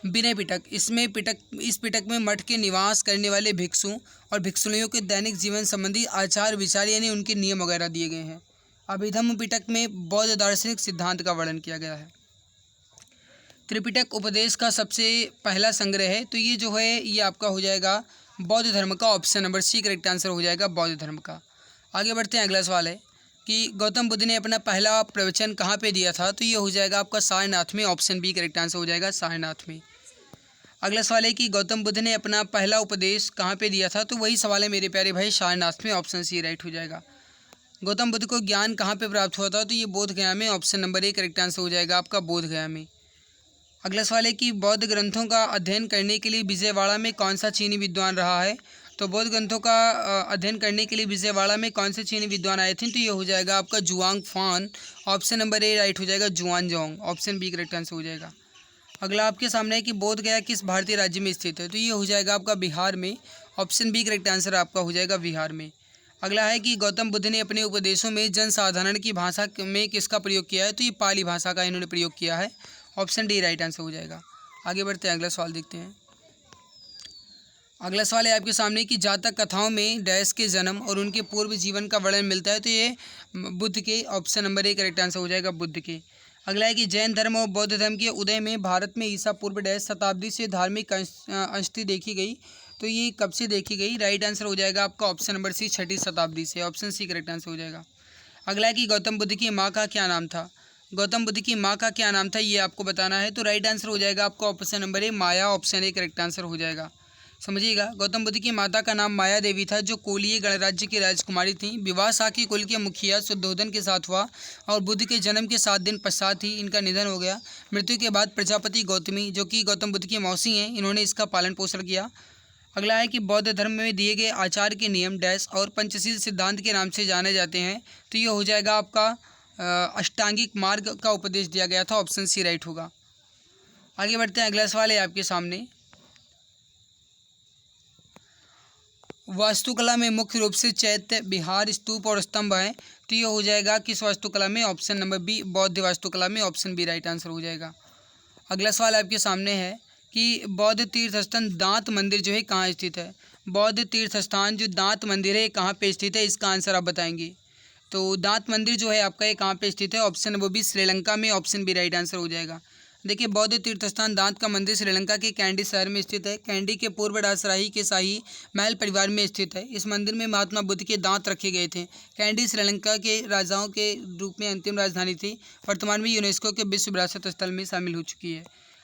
विनय पिटक, इस पिटक में मठ के निवास करने वाले भिक्षुओं और भिक्षुणियों के दैनिक जीवन संबंधी आचार विचार यानी उनके नियम वगैरह दिए गए हैं। अभिधम्म पिटक में बौद्ध दार्शनिक सिद्धांत का वर्णन किया गया है। त्रिपिटक उपदेश का सबसे पहला संग्रह है, तो ये जो है ये आपका हो जाएगा बौद्ध धर्म का। Option number C correct answer हो जाएगा बौद्ध धर्म का। आगे बढ़ते हैं, अगला सवाल है कि गौतम बुद्ध ने अपना पहला प्रवचन कहाँ पे दिया था, तो ये हो जाएगा आपका सारनाथ में। ऑप्शन बी करेक्ट आंसर हो जाएगा सारनाथ में। अगला सवाल है कि गौतम बुद्ध ने अपना पहला उपदेश कहाँ पे दिया था, तो वही सवाल है मेरे प्यारे भाई, सारनाथ में। ऑप्शन सी राइट हो जाएगा। गौतम बुद्ध को ज्ञान कहाँ पे प्राप्त हुआ था, तो ये बोध गया में। ऑप्शन नंबर ए करेक्ट आंसर हो जाएगा आपका बोध गया में। अगला सवाल है कि बौद्ध ग्रंथों का अध्ययन करने के लिए विजयवाड़ा में कौन सा चीनी विद्वान रहा है, तो बौद्ध ग्रंथों का अध्ययन करने के लिए विजयवाड़ा में कौन से चीनी विद्वान आए थे, तो ये हो जाएगा आपका जुआंग फान। ऑप्शन नंबर ए राइट हो जाएगा जुआनजोंग। ऑप्शन बी करेक्ट आंसर हो जाएगा। अगला आपके सामने है कि बोध गया किस भारतीय राज्य में स्थित है, तो ये हो जाएगा आपका बिहार में। ऑप्शन बी करेक्ट आंसर आपका हो जाएगा बिहार में। अगला है कि गौतम बुद्ध ने अपने उपदेशों में जनसाधारण की भाषा में किसका प्रयोग किया है, तो ये पाली भाषा का इन्होंने प्रयोग किया है। ऑप्शन डी राइट आंसर हो जाएगा। आगे बढ़ते हैं, अगला सवाल देखते हैं। अगला सवाल है आपके सामने कि जातक कथाओं में डैश के जन्म और उनके पूर्व जीवन का वर्णन मिलता है, तो ये बुद्ध के। ऑप्शन नंबर ए करेक्ट आंसर हो जाएगा बुद्ध के। अगला है कि जैन धर्म और बौद्ध धर्म के उदय में भारत में ईसा पूर्व डैश शताब्दी से धार्मिक अंशति देखी गई, तो ये कब से देखी गई, राइट आंसर हो जाएगा आपका ऑप्शन नंबर सी 6ठी शताब्दी से। ऑप्शन सी करेक्ट आंसर हो जाएगा। अगला है कि गौतम बुद्ध की माँ का क्या नाम था, गौतम बुद्ध की माँ का क्या नाम था ये आपको बताना है, तो राइट आंसर हो जाएगा आपका option number A Maya. Option A correct answer हो जाएगा। समझिएगा, गौतम बुद्ध की माता का नाम माया देवी था, जो कोलीय गणराज्य की राजकुमारी थी। विवाह साकी कुल के मुखिया शुद्धोधन के साथ हुआ और बुद्ध के जन्म के 7 दिन पश्चात ही इनका निधन हो गया। मृत्यु के बाद प्रजापति गौतमी, जो कि गौतम बुद्ध की मौसी हैं, इन्होंने इसका पालन पोषण किया। अगला है कि बौद्ध धर्म में दिए गए आचार के नियम डैश और पंचशील सिद्धांत के नाम से जाने जाते हैं, तो ये हो जाएगा आपका अष्टांगिक मार्ग का उपदेश दिया गया था। ऑप्शन सी राइट होगा। आगे बढ़ते हैं, अगला सवाल है आपके सामने। वास्तुकला में मुख्य रूप से चैत्य, विहार, स्तूप और स्तंभ हैं, तो ये हो जाएगा किस वास्तुकला में, ऑप्शन नंबर बी बौद्ध वास्तुकला में। ऑप्शन बी राइट आंसर हो जाएगा। अगला सवाल आपके सामने है कि बौद्ध तीर्थ स्थान दांत मंदिर जो है कहाँ स्थित है। बौद्ध तीर्थ स्थान जो दांत मंदिर है कहाँ पे स्थित है, इसका आंसर आप बताएंगे। तो दांत मंदिर जो है आपका ये कहाँ पे स्थित है, ऑप्शन नंबर बी श्रीलंका में। ऑप्शन बी राइट आंसर हो जाएगा। देखिए, बौद्ध तीर्थ स्थान दांत का मंदिर श्रीलंका के कैंडी शहर में स्थित है। कैंडी के पूर्व राजशाही के शाही महल परिवार में स्थित है। इस मंदिर में महात्मा बुद्ध के दांत रखे गए थे। कैंडी श्रीलंका के राजाओं के रूप में अंतिम राजधानी थी। वर्तमान में यूनेस्को के विश्व विरासत स्थल में शामिल हो चुकी है।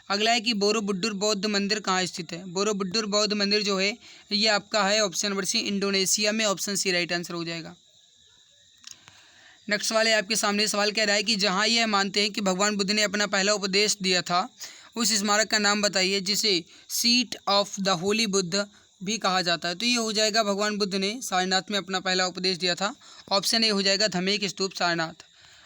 अगला है कि बोरोबुद्दुर बौद्ध मंदिर कहाँ स्थित है। बोरोबुद्दुर बौद्ध मंदिर जो है ये आपका है ऑप्शन नंबर सी इंडोनेशिया में। ऑप्शन सी राइट आंसर हो जाएगा। नेक्स्ट सवाल है आपके सामने। सवाल कह रहा है कि जहाँ यह मानते हैं कि भगवान बुद्ध ने अपना पहला उपदेश दिया था, उस स्मारक का नाम बताइए जिसे seat of the Holi Buddha भी कहा जाता है, तो ये हो जाएगा भगवान बुद्ध ने सारनाथ में अपना पहला उपदेश दिया था। ऑप्शन ए हो जाएगा धम्मेक स्तूप सारनाथ।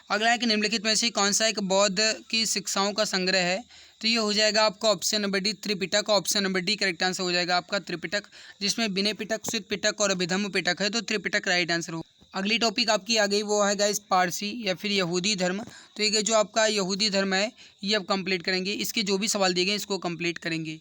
अगला है कि निम्नलिखित में से कौन सा एक बौद्ध की शिक्षाओं का संग्रह है, तो ये हो जाएगा आपका option number D Tripitaka. Option number D correct answer हो जाएगा आपका त्रिपिटक, जिसमें विनय पिटक, शुद्ध पिटक और अभिधम्म पिटक है, तो त्रिपिटक राइट आंसर हो। अगली टॉपिक आपकी आ गई वो है गाइस पारसी या फिर यहूदी धर्म। तो ये जो आपका यहूदी धर्म है ये अब कंप्लीट करेंगे। इसके जो भी सवाल दिए गए इसको कंप्लीट करेंगे।